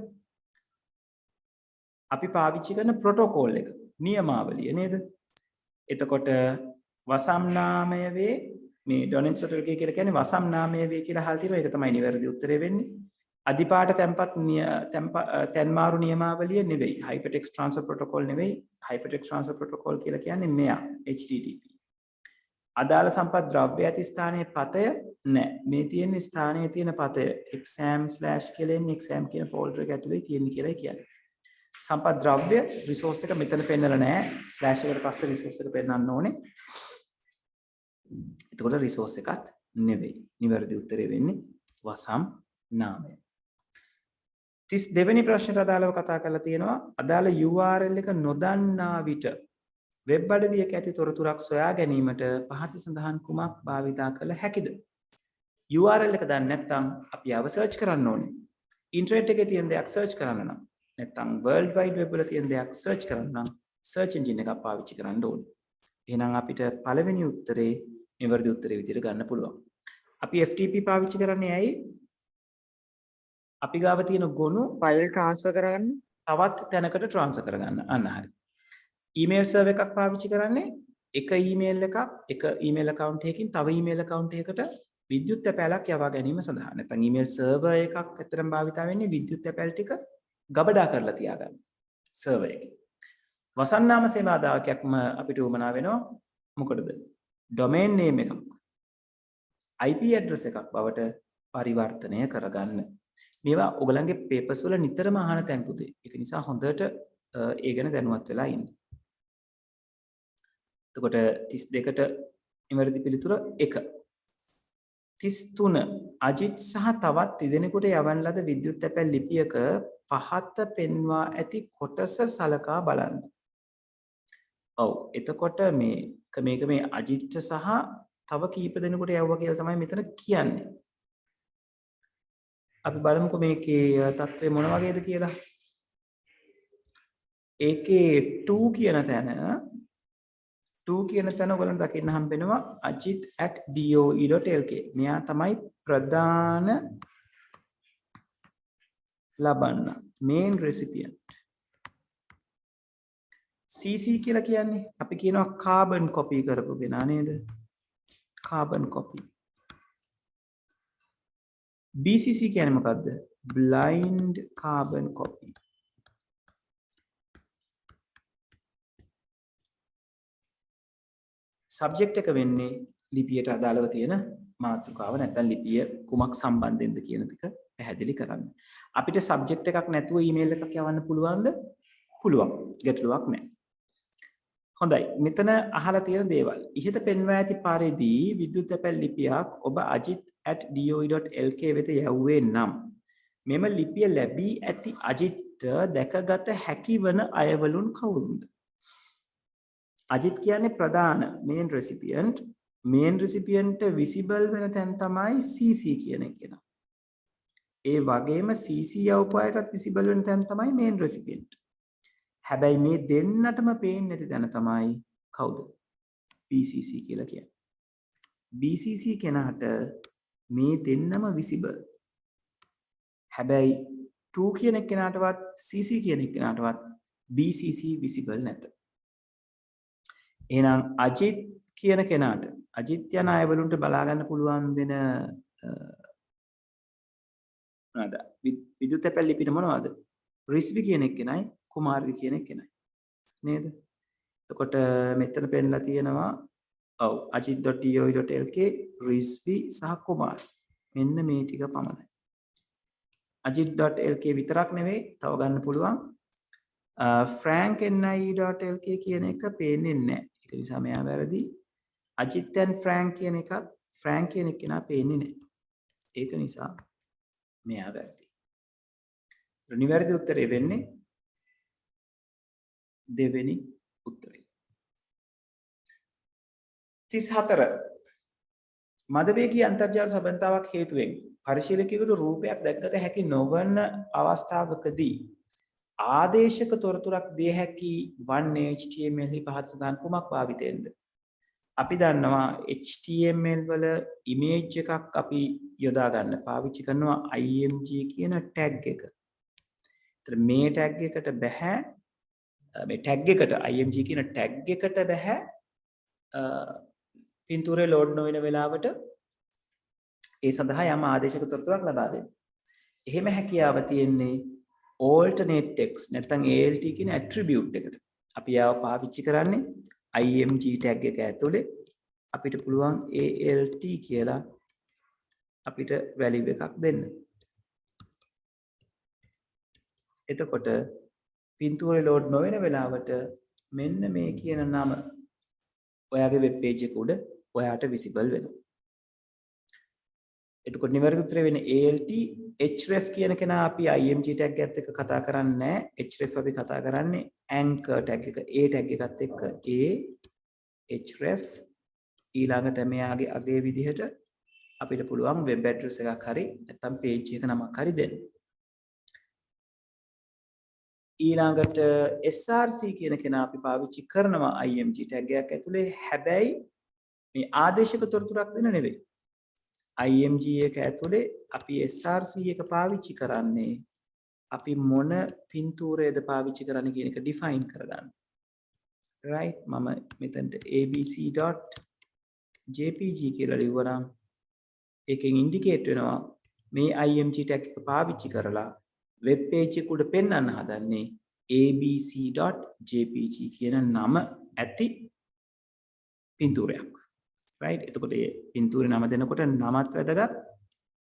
අපි පාවිච්චි කරන ප්‍රොටෝකෝල් එක, නියමාවලිය නේද? එතකොට වසම් නාමය වේ මේ donates.lk කියලා කියන්නේ වසම් නාමය වේ කියලා අහලා තියෙනවා. ඒක තමයි නිවැරදි උත්තරේ වෙන්නේ. අදිපාට තැන්මාරු නියමාවලිය නෙවෙයි. hypertext transfer protocol නෙවෙයි. hypertext transfer protocol කියලා කියන්නේ මෙයා http. අදාළ සම්පත් ද්‍රව්‍ය ඇති ස්ථානයේ පතය නැහැ. මේ තියෙන ස්ථානයේ තියෙන පතය exam/කියලා exam කියන folder එක ඇතුලේ තියෙන කියලා කියන්නේ. සම්පත් ද්‍රව්‍ය resource එක මෙතන පෙන්නලා නැහැ. slash එකට පස්සේ resource එක පෙන්නන්න ඕනේ. එතකොට resource එකත් නෙවෙයි. නිවැරදි උත්තරේ වෙන්නේ වසම් නාමය. 32 වෙනි ප්‍රශ්නට අදාළව කතා කරලා තියෙනවා අදාළ URL එක නොදන්නා විට වෙබ් අඩවියක ඇති තොරතුරක් සොයා ගැනීමට පහත සඳහන් කුමක් භාවිතා කළ හැකිද? URL එක දන්නේ නැත්නම් අපි ආව සර්ච් කරන්න ඕනේ. ඉන්ටර්නෙට් එකේ තියෙන දෙයක් සර්ච් කරන්න නම් නැත්නම් world wide web වල තියෙන දෙයක් සර්ච් කරන්න නම් search engine එකක් පාවිච්චි කරන්න ඕනේ. එහෙනම් අපිට පළවෙනි උත්තරේ නිවැරදි උත්තරේ විදිහට ගන්න පුළුවන්. අපි FTP පාවිච්චි කරන්නේ ඇයි? අපි ගාව තියෙන ගොනු ෆයිල් ට්‍රාන්ස්ෆර් කරගන්න තවත් තැනකට ට්‍රාන්ස්ෆර් කරගන්න. අන්න හරි. ඊමේල් සර්වර් එකක් පාවිච්චි කරන්නේ එක ඊමේල් එකක් එක ඊමේල් account එකකින් තව ඊමේල් account එකකට විද්‍යුත් තැපෑලක් යවා ගැනීම සඳහා. නැත්නම් ඊමේල් සර්වර් එකක් ඇත්තටම භාවිතා වෙන්නේ විද්‍යුත් තැපෑල් ටික ගබඩා කරලා තියාගන්න සර්වර් එකේ. වසන්නාම සේවා දායකයක්ම අපිට උමනා වෙනවා මොකටද? domain name එකක් IP address එකක් බවට පරිවර්තනය කරගන්න. මේවා ඔයගලන්ගේ papers වල නිතරම අහන තැන් පුතේ. ඒක නිසා හොඳට ඒ ගැන දැනුවත් වෙලා ඉන්න. එතකොට 32ට නිවැරදි පිළිතුර 1. 33 අජිත් සහ තවත් තිදෙනෙකුට යවන ලද විද්‍යුත් තැපැල් ලිපියක පහත පෙන්වා ඇති කොටස සලකා බලන්න. ඔව් එතකොට මේක මේ අජිත්ට සහ තව කීප දෙනෙකුට යවුවා කියලා තමයි මෙතන කියන්නේ. අපි බලමුකෝ මේකේ තත්ත්වය මොන වගේද කියලා. ඒකේ 2 කියන තැන ඔයගලන්ට දකින්න හම්බෙනවා ajit@doe.lk. මෙයා තමයි ප්‍රධාන ලබන්න main recipient. CC කියලා කියන්නේ අපි කියනවා carbon copy කරපු කෙනා නේද? carbon copy. BCC කියන්නේ මොකද්ද? blind carbon copy. සබ්ජෙක්ට් එක වෙන්නේ ලිපියට අදාළව තියෙන මාතෘකාව නැත්නම් ලිපිය කුමක් සම්බන්ධෙන්ද කියන එක පැහැදිලි කරන්න. අපිට සබ්ජෙක්ට් එකක් නැතුව ඊමේල් එකක් යවන්න පුළුවන්ද? පුළුවන්. ගැටලුවක් නැහැ. හොඳයි. මෙතන අහලා තියෙන දේවල්. ඉහත පෙන්වා ඇති පරිදි විද්‍යුත් තැපැල් ලිපියක් ඔබ ajit@doe.lk වෙත යවුවේ නම් මෙම ලිපිය ලැබී ඇති අජිත්ට දැකගත හැකි වන අයවලුන් කවුරුන්ද? අජිත් කියන්නේ ප්‍රධාන main recipient. main recipient visible වෙන තැන තමයි CC කියන එක. ඒ වගේම CC යවපු අයටත් visible වෙන තැන තමයි main recipient. හැබැයි මේ දෙන්නටම පේන්නේ නැති තැන තමයි කවුද? BCC කියලා කියන්නේ. BCC කෙනාට මේ දෙන්නම visible. හැබැයි 2 කියන කෙනාටවත් CC කියන කෙනාටවත් BCC visible නැත. එහෙනම් අජිත් කියන කෙනාට අජිත් යන අයවලුන්ට බලා ගන්න පුළුවන් වෙන නේද? විද්‍යුත් තැපැල් ලිපින මොනවද? රිස්වි කියන එකනයි කුමාර්වි කියන එකනයි. නේද? එතකොට මෙතන පෙන්නලා තියෙනවා ඔව් ajit.doe.lk රිස්වි සහ කුමාර්. මෙන්න මේ ටික පමණයි. ajit.lk විතරක් නෙවෙයි තව ගන්න පුළුවන් frankni.lk කියන එක පේන්නේ නැහැ. ඒක නිසා මෙයා වැරදි. ajit and frank කියන එකත් frank කියන එක නා පේන්නේ නැහැ. ඒක නිසා මෙයා වැරදි. නිවැරදි උත්තරේ වෙන්නේ දෙවෙනි උත්තරේ. 34 මදවේගී අන්තර්ජාල සබඳතාවක් හේතුවෙන් පරිශීලකයෙකුට රූපයක් දැක්කත හැකි නොවන අවස්ථාවකදී ආදේශක තොරතුරක් දිය හැකි වන්නේ HTML පහත සඳහන් කුමක් භාවිතයෙන්ද? අපි දන්නවා HTML වල ඉමේජ් එකක් අපි යොදා ගන්න පාවිච්චි කරනවා img කියන ටැග් එක. ඒතර මේ ටැග් එකට බෑ මේ ටැග් එකට img කියන ටැග් එකට බෑ පින්තූරේ ලෝඩ් නොවන වෙලාවට ඒ සඳහා යම් ආදේශක තොරතුරක් ලබා දෙන්න. එහෙම හැකියාව තියෙන්නේ alternate text නැත්නම් ALT කියන attribute එකට. අපි ආව පාවිච්චි කරන්නේ img tag එක ඇතුලේ අපිට පුළුවන් ALT කියලා අපිට value එකක් දෙන්න. එතකොට පින්තූරේ ලෝඩ් නොවන වෙලාවට මෙන්න මේ කියන නම ඔයාගේ වෙබ් පේජ් එක උඩ ඔයාට visible වෙනවා. එතකොට නිවැරදි උත්තරය වෙන්නේ ALT. href කියන කෙනා අපි img tag එකත් එක්ක කතා කරන්නේ නැහැ. href අපි කතා කරන්නේ anchor tag එක. a tag එකත් එක්ක a href ඊළඟට මෙයාගේ අගේ විදිහට අපිට පුළුවන් web address එකක් හරි නැත්නම් page එක නමක් හරි දෙන්න. ඊළඟට src කියන කෙනා අපි පාවිච්චි කරනවා img tag එකක් ඇතුලේ. හැබැයි මේ ආදේශක තොරතුරක් දෙන්න නෙවෙයි. img එක ඇතුලේ අපි src එක පාවිච්චි කරන්නේ අපි මොන පින්තූරයද පාවිච්චි කරන්න කියන එක define කරගන්න. right මම මෙතනට abc.jpg කියලා ලියුවා නම් ඒකෙන් indicate වෙනවා මේ img tag එක පාවිච්චි කරලා web page එක උඩ පෙන්වන්න හදන්නේ abc.jpg කියන නම ඇති පින්තූරයක්. right එතකොට මේ පින්තූරේ නම දෙනකොට නමත් වැදගත්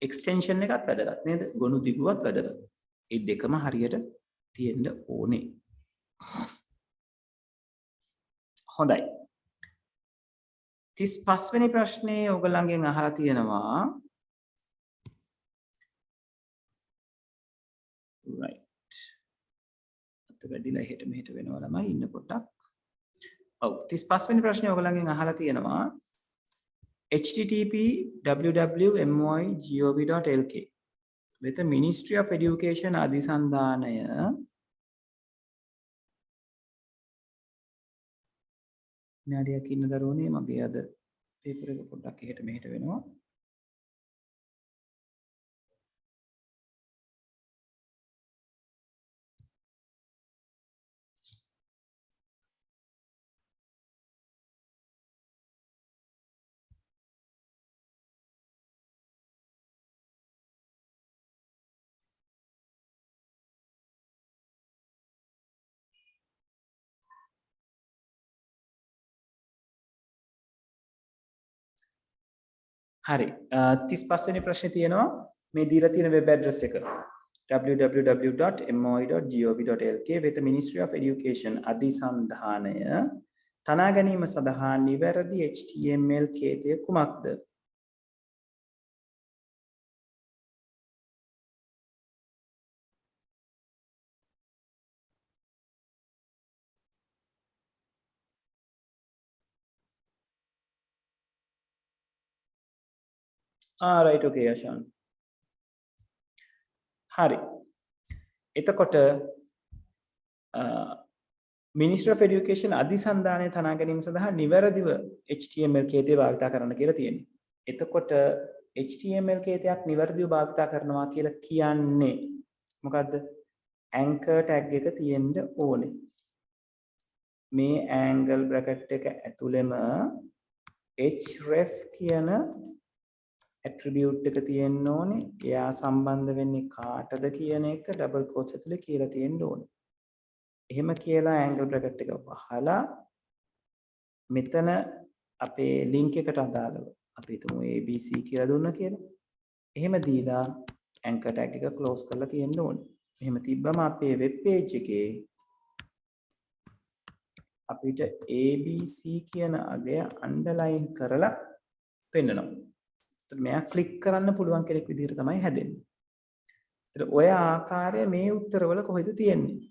extension එකත් වැදගත් නේද? ගොනු දිගුවත් වැදගත්. මේ දෙකම හරියට තියෙන්න ඕනේ. හොඳයි. 35 වෙනි ප්‍රශ්නේ ඔයගලගෙන් අහලා තියෙනවා right. අත වැඩිලා එහෙට මෙහෙට වෙනවා ළමයි ඉන්න පොටක්. ඔව් 35 වෙනි ප්‍රශ්නේ ඔයගලගෙන් අහලා තියෙනවා http www.moigov.lk වෙත Ministry of Education අධිසන්ධානය නාඩියක් ඉන්න දරුවනේ මගේ අද පේපර් එක පොඩ්ඩක් එහෙට මෙහෙට වෙනවා හරි 35 වෙනි ප්‍රශ්නේ තියෙනවා මේ දීලා තියෙන වෙබ් ඇඩ්‍රස් එක www.moi.gov.lk වෙත Ministry of Education අධිසන්ධානය තනා ගැනීම සඳහා නිවැරදි HTML කේතය කුමක්ද? right okay Ashan. හරි. එතකොට Ministry of Education අධිසන්ධානය තනා ගැනීම සඳහා නිවැරදිව HTML කේතය භාවිත කරන්න කියලා තියෙනවා. එතකොට HTML කේතයක් නිවැරදිව භාවිත කරනවා කියලා කියන්නේ මොකද්ද? anchor tag එක තියෙන්න ඕනේ. මේ angle bracket එක ඇතුළෙම href කියන attribute එක තියෙන්න ඕනේ. එයා සම්බන්ධ වෙන්නේ කාටද කියන එක double quotes ඇතුලේ කියලා තියෙන්න ඕනේ. එහෙම කියලා angle bracket එක වහලා මෙතන අපේ link එකට අදාළව අපි හිතමු ABC කියලා දුන්නා කියලා. එහෙම දීලා anchor tag එක close කරලා තියෙන්න ඕනේ. එහෙම තිබ්බම අපේ web page එකේ අපිට ABC කියන අගය underline කරලා පෙන්නනවා. එතකොට මෙයා ක්ලික් කරන්න පුළුවන් කෙනෙක් විදිහට තමයි හැදෙන්නේ. එතකොට ඔය ආකාරය මේ උත්තරවල කොහෙද තියෙන්නේ?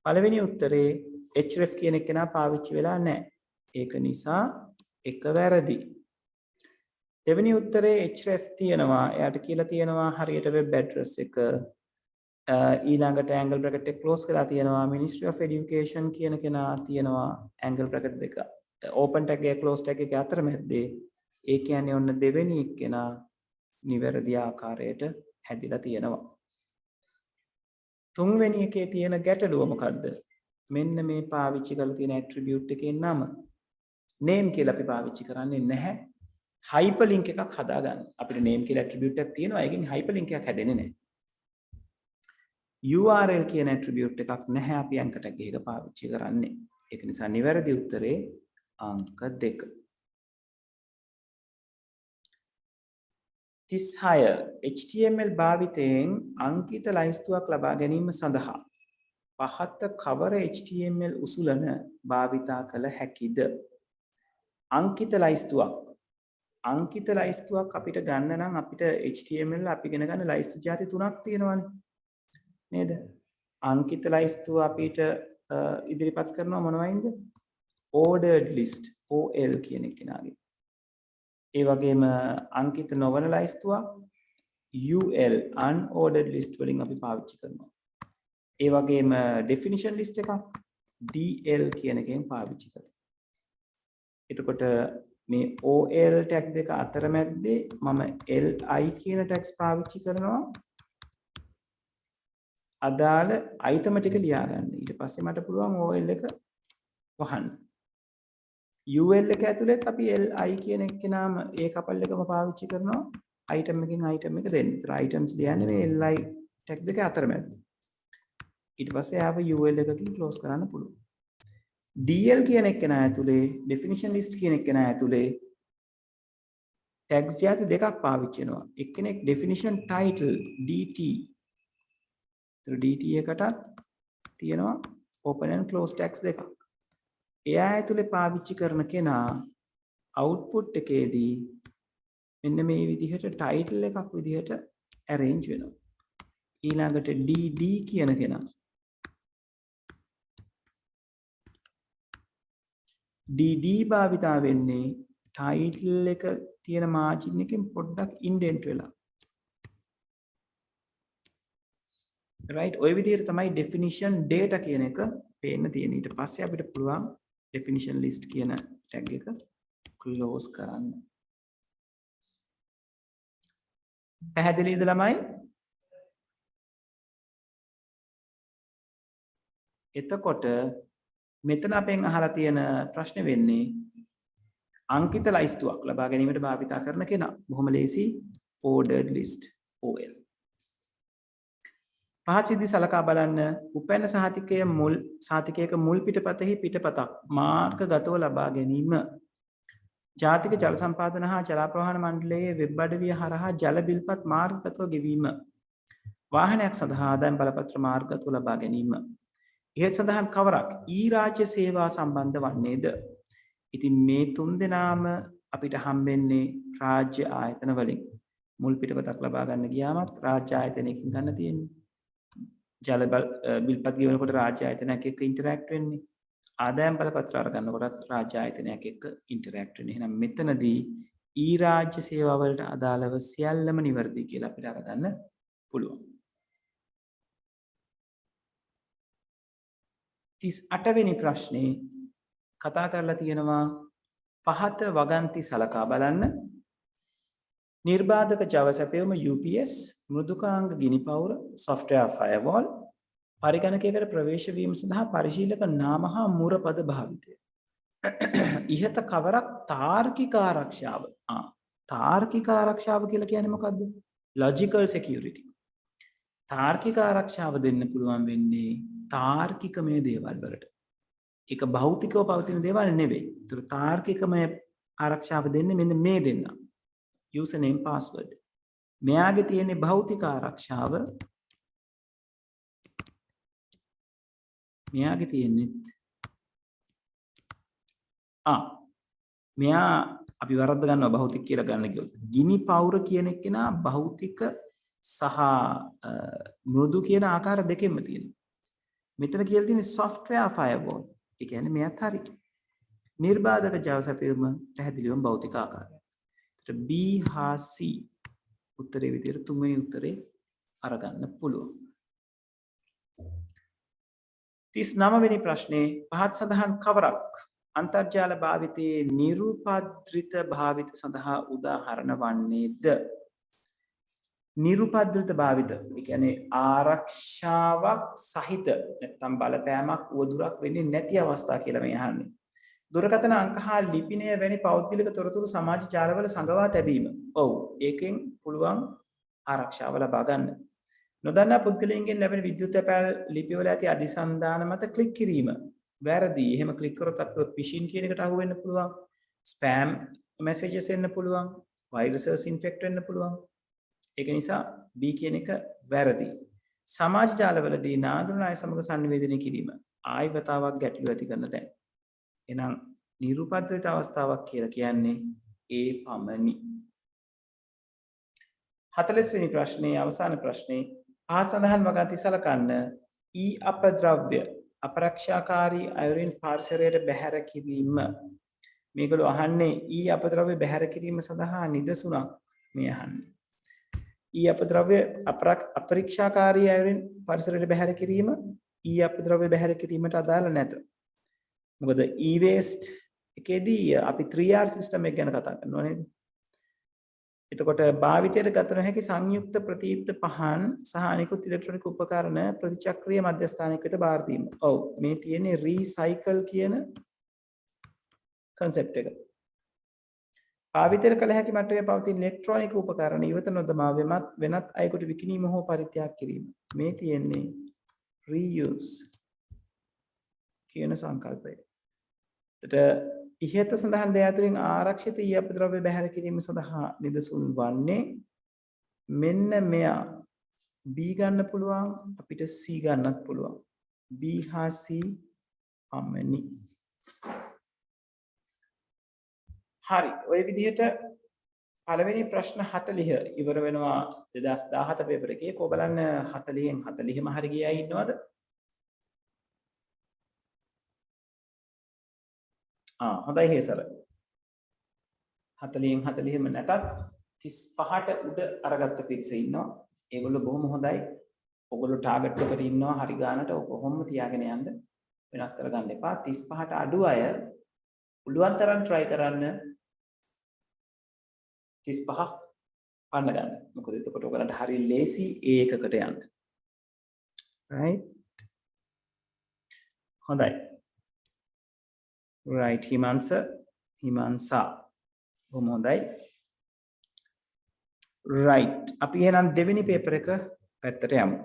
පළවෙනි උත්තරේ href කියන එක නා පාවිච්චි වෙලා නැහැ. ඒක නිසා එක වැරදි. දෙවෙනි උත්තරේ href තියෙනවා. එයාට කියලා තියෙනවා හරියට web address එක ඊළඟට angle bracket එක close කරලා තියෙනවා. Ministry of Education කියන කෙනා තියෙනවා angle bracket දෙක. open tag එක close tag එක අතර මැද්දේ. ඒ කියන්නේ ඔන්න දෙවෙනි එක්කෙනා නිවැරදි ආකාරයට හැදිලා තියෙනවා. තුන්වෙනි එකේ තියෙන ගැටලුව මොකද්ද? මෙන්න මේ පාවිච්චි කරලා තියෙන attribute එකේ නම name කියලා අපි පාවිච්චි කරන්නේ නැහැ. hyperlink එකක් හදාගන්න. අපිට name කියලා attribute එකක් තියෙනවා. ඒකෙන් hyperlink එකක් හැදෙන්නේ නැහැ. URL කියන attribute එකක් නැහැ අපි anchor tag එක පාවිච්චි කරන්නේ. ඒක නිසා නිවැරදි උත්තරේ අංක 2. 36 HTML භාවිතයෙන් අංකිත ලයිස්තුවක් ලබා ගැනීම සඳහා පහත කවර HTML උසුලන භාවිතා කළ හැකිද? අංකිත ලයිස්තුවක් අපිට ගන්න නම් අපිට HTML අපි ඉගෙන ගන්න ලයිස්තු ಜಾති තුනක් තියෙනවානේ නේද? අංකිත ලයිස්තුව අපිට ඉදිරිපත් කරනවා මොනවයින්ද? ordered list OL කියන එක නාගේ. ඒ වගේම අංකිත නොවන ලයිස්තුවක් UL unordered list වලින් අපි පාවිච්චි කරනවා. ඒ වගේම definition list එකක් DL කියන එකෙන් පාවිච්චි කරනවා. එතකොට මේ OL tag දෙක අතර මැද්දේ මම LI කියන tags පාවිච්චි කරනවා. අදාළ item ටික ලියා ගන්න. ඊට පස්සේ මට පුළුවන් OL එක වහන්න. UL එක ඇතුළෙත් අපි LI කියන එකේ නාම ඒ කපල් එකම පාවිච්චි කරනවා. item එකකින් item එක දෙන්න. ඒතර items ලියන්නේ මේ LI tag දෙක අතර මැද්ද. ඊට පස්සේ ආව UL එකකින් close කරන්න පුළුවන්. DL කියන එක නා ඇතුලේ definition list කියන එක නා ඇතුලේ tags જાති දෙකක් පාවිච්චි වෙනවා. එක්කෙනෙක් definition title DT. ඒතර DT එකටත් තියෙනවා open and close tags දෙකක්. එයා ඇතුලේ පාවිච්චි කරන කෙනා output එකේදී මෙන්න මේ විදිහට title එකක් විදිහට arrange වෙනවා. ඊළඟට DD කියන කෙනා dd භාවිතා වෙන්නේ ටයිටල් එක තියෙන මාජින් එකෙන් පොඩ්ඩක් ඉන්ඩෙන්ට් වෙලා. right ඔය විදිහට තමයි definition data කියන එක පේන්න තියෙන. ඊට පස්සේ අපිට පුළුවන් definition list කියන tag එක close කරන්න. පැහැදිලිද ළමයි? එතකොට මෙතන අපෙන් අහලා තියෙන ප්‍රශ්නේ වෙන්නේ අංකිත ලයිස්තුවක් ලබා ගැනීමට භාවිතා කරන කෙනා. බොහොම ලේසි. ordered list OL. පහත් සිද්ධි සලකා බලන්න. උපැන්න සහතිකයක මුල් පිටපතෙහි පිටපතක් මාර්ගගතව ලබා ගැනීම. ජාතික ජල සම්පාදන හා ජල ප්‍රවාහන මණ්ඩලයේ වෙබ් අඩවිය හරහා ජල බිල්පත් මාර්ගගතව ගෙවීම. වාහනයක් සඳහා ආදායම් බලපත්‍ර මාර්ගගතව ලබා ගැනීම. ඉහත සඳහන් කවරක් ඊ-රාජ්‍ය සේවා සම්බන්ධ වන්නේද? ඉතින් මේ තුන් දෙනාම අපිට හම්බෙන්නේ රාජ්‍ය ආයතන වලින්. මුල් පිටපතක් ලබා ගන්න ගියාමත් රාජ්‍ය ආයතනයකින් ගන්න තියෙන්නේ. ජල බිල්පත් ගෙවනකොට රාජ්‍ය ආයතනයක් එක්ක ඉන්ටරැක්ට් වෙන්නේ. ආදායම් බලපත්‍ර අරගන්නකොටත් රාජ්‍ය ආයතනයක් එක්ක ඉන්ටරැක්ට් වෙන්නේ. එහෙනම් මෙතනදී ඊ රාජ්‍ය සේවා වලට අදාළව සියල්ලම නිවැරදි කියලා අපිට අරගන්න පුළුවන්. 38 වෙනි ප්‍රශ්නේ කතා කරලා තියෙනවා පහත වගන්ති සලකා බලන්න. නිර්බාධක Java සැපයුම UPS, මෘදුකාංග ගිනි පවුර, software firewall, පරිගණකයකට ප්‍රවේශ වීම සඳහා පරිශීලක නාම හා මුරපද භාවිතය. ඉහත කවරක් තාර්කික ආරක්ෂාව? තාර්කික ආරක්ෂාව කියලා කියන්නේ මොකද්ද? logical security. තාර්කික ආරක්ෂාව දෙන්න පුළුවන් වෙන්නේ තාර්කිකමය දේවල් වලට. ඒක භෞතිකව පවතින දේවල් නෙවෙයි. ඒතර තාර්කිකමය ආරක්ෂාව දෙන්නේ මෙන්න මේ දෙන්න. username password. මෙයාගේ තියෙන භෞතික ආරක්ෂාව මෙයාගේ තියෙන්නේ මෙයා අපි වරද්ද ගන්නවා භෞතික කියලා ගන්න ගියොත්. ගිනි පවුර කියන එකේනා භෞතික සහ මෘදු කියන ආකාර දෙකෙන්ම තියෙනවා. මෙතන කියලා තියෙන්නේ software firewall. ඒ කියන්නේ මෙයත් හරි. නිර්බාධක Java සැපයුම පැහැදිලිවම භෞතික ආකාරය. ඒතර B හා C උත්තරේ විදිහට තුන්වෙනි උත්තරේ අරගන්න පුළුවන්. 39 වෙනි ප්‍රශ්නේ පහත් සඳහන් කවරක් අන්තර්ජාල භාවිතයේ නිරුපද්‍රිත භාවිත සඳහා උදාහරණ වන්නේද? නිරුපද්‍රිත භාවිත ඒ කියන්නේ ආරක්ෂාවක් සහිත නැත්නම් බලපෑමක් උවදුරක් වෙන්නේ නැති අවස්ථා කියලා මේ අහන්නේ. දුරකථන අංක හා ලිපිනය වැනි පෞද්ගලික තොරතුරු සමාජ ජාලවල සංගවා තැබීම. ඔව් ඒකෙන් පුළුවන් ආරක්ෂාව ලබා ගන්න. නොදන්නා පුද්ගලයන්ගෙන් ලැබෙන විද්‍යුත් තැපෑල් ලිපිවල ඇති අධිසන්ධාන මත ක්ලික් කිරීම. වැරදි. එහෙම ක්ලික් කරොත් අපිට ෆිෂින් කියන එකට අහු වෙන්න පුළුවන්. ස්පෑම් මැසේජස් එන්න පුළුවන්. වෛරසස් ඉන්ෆෙක්ට් වෙන්න පුළුවන්. ඒක නිසා B කියන එක වැරදි. සමාජ ජාලවලදී නාඳුන අය සමග සංනිවේදනය කිරීම. ආයි වතාවක් ගැටලු ඇති කරන තැන. එහෙනම් නිරුපද්‍රිත අවස්ථාවක් කියලා කියන්නේ ඒ පමණි. 40 වෙනි ප්‍රශ්නේ අවසාන ප්‍රශ්නේ පහත් සඳහන් වගන්ති සලකන්න ඊ අපද්‍රව්‍ය අපරක්ෂාකාරී අයුරින් පාරිසරයට බැහැර කිරීම. මේගොල්ලෝ අහන්නේ ඊ අපද්‍රව්‍ය බැහැර කිරීම සඳහා නිදසුනක් මේ අහන්නේ. ඊ අපද්‍රව්‍ය අපරීක්ෂාකාරී අයුරින් පරිසරයට බැහැර කිරීම ඊ අපද්‍රව්‍ය බැහැර කිරීමට අදාළ නැත. මොකද e-waste එකේදී අපි 3R සිස්ටම් එක ගැන කතා කරනවා නේද? එතකොට භාවිතයට ගත නොහැකි සංයුක්ත ප්‍රතියුක්ත පහන් සහ අනිකුත් ඉලෙක්ට්‍රොනික උපකරණ ප්‍රතිචක්‍රීය මධ්‍යස්ථානයක වෙත බාර දීම. ඔව් මේ තියෙන්නේ රීසයිකල් කියන concept එක. භාවිතයට කළ හැකි මට්ටමේ පවතින ඉලෙක්ට්‍රොනික උපකරණ ඉවත නොදමා වෙනත් අයෙකුට විකිණීම හෝ පරිත්‍යාග කිරීම. මේ තියෙන්නේ reuse කියන සංකල්පය. ඉහත සඳහන් දේ අතරින් ආරක්ෂිත ඊ අපද්‍රව්‍ය බැහැර කිරීම සඳහා නිදසුන් වන්නේ මෙන්න මෙයා. B ගන්න පුළුවන් අපිට C ගන්නත් පුළුවන්. B හා C පමණි. හරි. ওই විදිහට පළවෙනි ප්‍රශ්න 40 ඉවර වෙනවා 2017 පේපර් එකේ. කො බලන්න 40න් 40ම හරි ගියා ඉන්නවද? හොඳයි හේසර. 40න් 40ම නැතත් 35ට උඩ අරගත්ත පිරිස ඉන්නවා. ඒගොල්ලෝ බොහොම හොඳයි. ඔයගොල්ලෝ ටාගට් එකට ඉන්නවා හරි ගානට කොහොම තියාගෙන යන්න වෙනස් කරගන්න එපා. 35ට අඩු අය පුළුවන් තරම් try කරන්න 35 පන්න ගන්න. මොකද එතකොට ඔයගලන්ට හරි ලේසි ඒ එකකට යන්න. right හොඳයි. right හිමංසා බොහොම හොඳයි. right අපි එහෙනම් දෙවෙනි පේපර් එක පැත්තට යමු.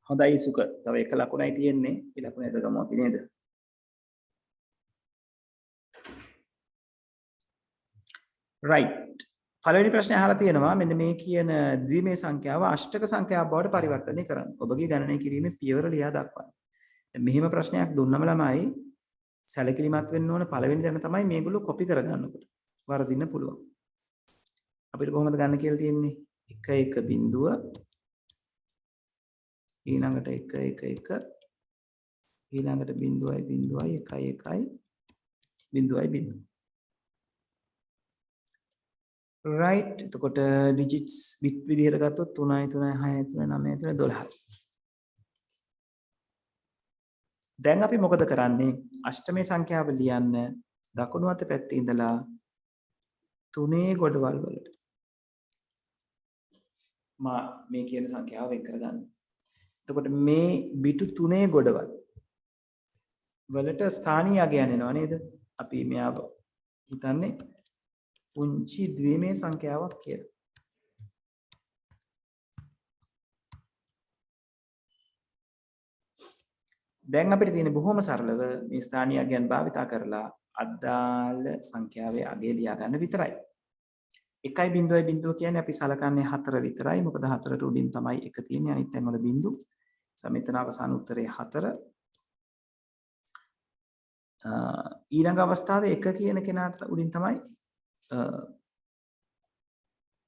හොඳයි සුක. තව එක ලකුණයි තියෙන්නේ. ඒ ලකුණ එද ගමු අපි නේද? right. පළවෙනි ප්‍රශ්නේ අහලා තියෙනවා මෙන්න මේ කියන ද්විමේ සංඛ්‍යාව අෂ්ටක සංඛ්‍යාවක් බවට පරිවර්තනය කරන්න. ඔබගේ ගණනය කිරීමේ පියවර ලියා දක්වන්න. දැන් මෙහෙම ප්‍රශ්නයක් දුන්නම ළමයි සැලකිලිමත් වෙන්න ඕන පළවෙනි දන තමයි මේගොල්ලෝ කොපි කරගන්නකොට. වරදින්න පුළුවන්. අපිට කොහොමද ගන්න කියලා තියෙන්නේ? 1 1 බිඳුව ඊළඟට 1 1 1 ඊළඟට බිඳුවයි 1 1 බිඳුවයි බිඳුව. right එතකොට digits bit විදිහට ගත්තොත් 3යි 3යි 6යි 3යි 9යි 3යි 12යි. දැන් අපි මොකද කරන්නේ? අෂ්ටමේ සංඛ්‍යාව ලියන්න දකුණු අත පැත්තේ ඉඳලා 3 ගොඩවල් වලට මේ කියන සංඛ්‍යාව වෙන් කරගන්න. එතකොට මේ බිටු 3 ගොඩවල් වලට ස්ථානීය අගයන් එනවා නේද? අපි මෙයාව හිතන්නේ පුංචි ද්විමේ සංඛ්‍යාවක් කියලා. දැන් අපිට තියෙන බොහොම සරලව මේ ස්ථානීය අගයන් භාවිතා කරලා අදාළ සංඛ්‍යාවේ අගය ලියා ගන්න විතරයි. 1.0 කියන්නේ අපි සලකන්නේ 4 විතරයි. මොකද 4ට උඩින් තමයි 1 තියෙන්නේ. අනිත් තැන් වල බිංදු. සමෙතන අවසාන උත්තරේ 4. ඊළඟ අවස්ථාවේ 1 කියන කෙනාට උඩින් තමයි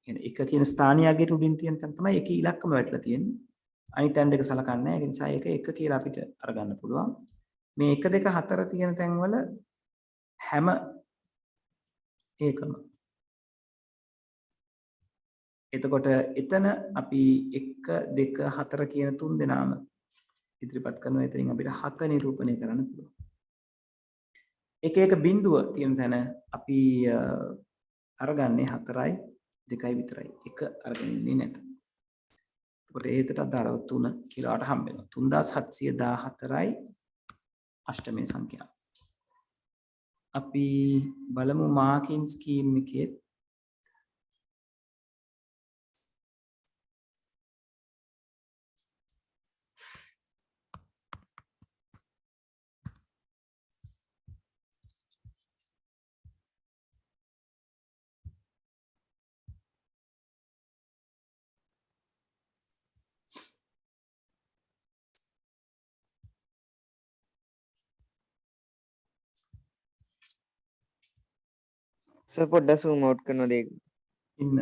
කියන්නේ 1 කියන ස්ථානීය අගයට උඩින් තියෙන තැන තමයි 1 ඉලක්කම වැටලා තියෙන්නේ. අනිත් තැන් දෙක සලකන්නේ නැහැ. ඒ නිසා ඒක 1 කියලා අපිට අරගන්න පුළුවන්. මේ 1 2 4 තියෙන තැන් වල හැම ඒකම. එතකොට එතන අපි 1 2 4 කියන තුන් දෙනාම ඉදිරිපත් කරනවා. එතනින් අපිට 7 නිරූපණය කරන්න පුළුවන්. 1 1 බිඳුව තියෙන තැන අපි අරගන්නේ 4යි 2යි විතරයි. 1 අරගෙන ඉන්නේ නැත. එතකොට ඒකට අදාළව 3 කියලාට හම්බ වෙනවා. 3714යි අෂ්ටමේ සංඛ්‍යාව. අපි බලමු මාකින් ස්කීම් එකේ සර් පොඩ්ඩක් zoom out කරනවා දෙක. ඉන්න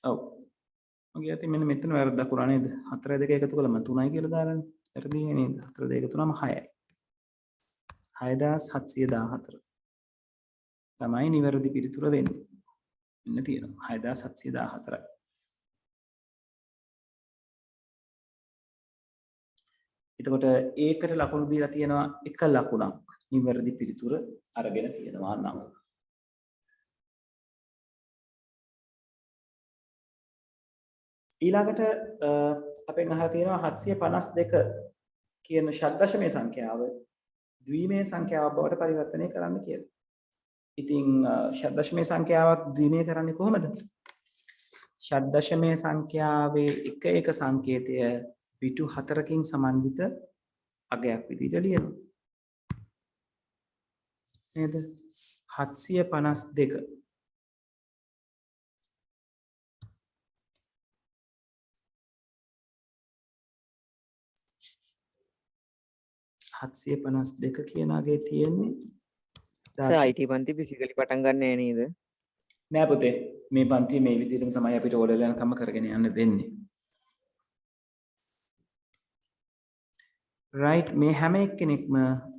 ඔව් මගේ අතින් මෙන්න මෙතන වැරද්දක් වුණා නේද? 4 2 එකතු කළා මම 3යි කියලා දාලානේ. වැරදිනේ නේද? 4 2 3ම 6යි. 6714 තමයි නිවැරදි පිළිතුර වෙන්නේ. මෙන්න තියෙනවා 6714යි. එතකොට ඒකට ලකුණු දීලා තියෙනවා එක ලකුණක් නිවැරදි පිළිතුර අරගෙන තියෙනවා නම්. ඊළඟට අපෙන් අහලා තියෙනවා 752 කියන ෂඩ්දශමයේ සංඛ්‍යාව ද්විමේ සංඛ්‍යාවක් බවට පරිවර්තනය කරන්න කියලා. ඉතින් ෂඩ්දශමයේ සංඛ්‍යාවක් ද්විමේ කරන්නේ කොහොමද? ෂඩ්දශමයේ සංඛ්‍යාවේ එක එක සංකේතය පිටු 4කින් සමන්විත අගයක් විදිහට ලියනවා. නේද? 752 752 කියන අගේ තියෙන්නේ සර් IT පන්ති ෆිසිකලි පටන් ගන්න නෑ නේද? නෑ පුතේ මේ පන්තිය මේ විදිහටම තමයි අපිට ඕ ලෙවල් යනකම් කරගෙන යන්න වෙන්නේ. right මේ හැම එක්කෙනෙක්ම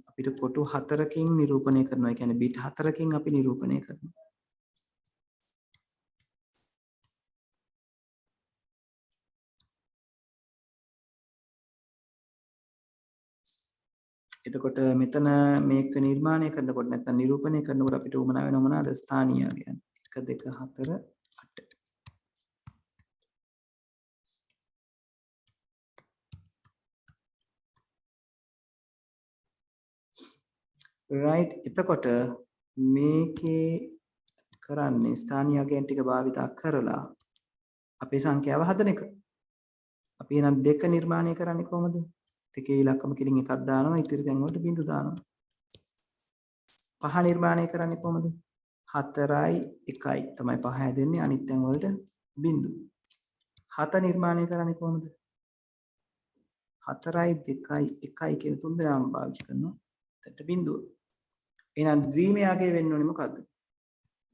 අපිට කොටු 4කින් නිරූපණය කරනවා. ඒ කියන්නේ බිට් 4කින් අපි නිරූපණය කරනවා. එතකොට මෙතන මේක නිර්මාණය කරනකොට නැත්නම් නිරූපණය කරනකොට අපිට උමනා වෙන මොනවාද ස්ථානීය කියන්නේ 1 2 4 8 right එතකොට මේකේ කරන්නේ ස්ථානීය අගයන් ටික භාවිතා කරලා අපේ සංඛ්‍යාව හදන එක. අපි එහෙනම් 2 නිර්මාණය කරන්නේ කොහොමද? දෙකේ ඉලක්කම කෙලින් එකක් දානවා ඉතිරි තැන් වලට බිංදු දානවා. 5 නිර්මාණය කරන්නේ කොහොමද? 4යි 1යි තමයි 5 හැදෙන්නේ අනිත් තැන් වලට බිංදු. 7 නිර්මාණය කරන්නේ කොහොමද? 4යි 2යි 1යි කියන තුන් දෙනාම පාවිච්චි කරනවා. එතට බිංදුව. එහෙනම් ද්විමය අගය වෙන්න ඕනේ මොකද්ද?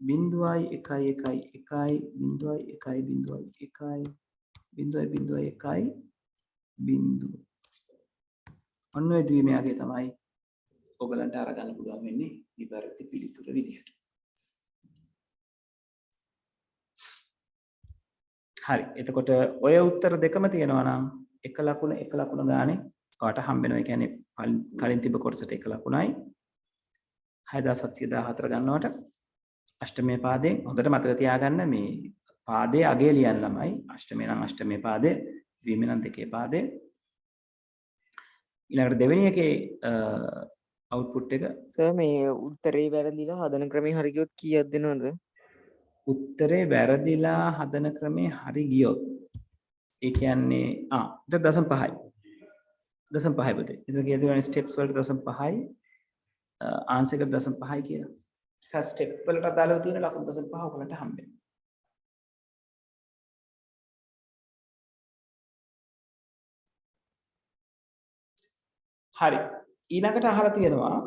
0යි 1යි 1යි 1යි 0යි 1යි 0යි 1යි 0යි 0යි 1යි බිංදුව. ඔන්න ඔය ද්විමය අගය තමයි ඔයගලන්ට අරගන්න පුළුවන් වෙන්නේ විපරිත පිළිතුර විදිහට. හරි. එතකොට ඔය උත්තර දෙකම තියෙනවා නම් එක ලකුණ ගානේ ඔයාට හම්බ වෙනවා. ඒ කියන්නේ කලින් තිබ්බ කොටසට එක ලකුණයි 6714 ගන්නවට අෂ්ටමයේ පාදයෙන් හොඳට මතක තියාගන්න මේ පාදයේ අගය ලියන්න ළමයි. අෂ්ටමයේ නම් අෂ්ටමයේ පාදය, ද්විමයේ නම් දෙකේ පාදය. ඊළඟට දෙවෙනි එකේ අවුට්පුට් එක සර් මේ උත්තරේ වැරදිලා හදන ක්‍රමේ හරි ගියොත් කීයක් දෙනවද? උත්තරේ වැරදිලා හදන ක්‍රමේ හරි ගියොත් ඒ කියන්නේ 0.5යි. 0.5යි පුතේ. ඉතින් කියනවා ස්ටෙප්ස් වලට 0.5යි ආන්සර් එක 0.5යි කියලා. ඉතින් ස්ටෙප් වලට අදාළව තියෙන ලකුණු 0.5 ඔයගලන්ට හම්බෙනවා. හරි. ඊළඟට අහලා තියෙනවා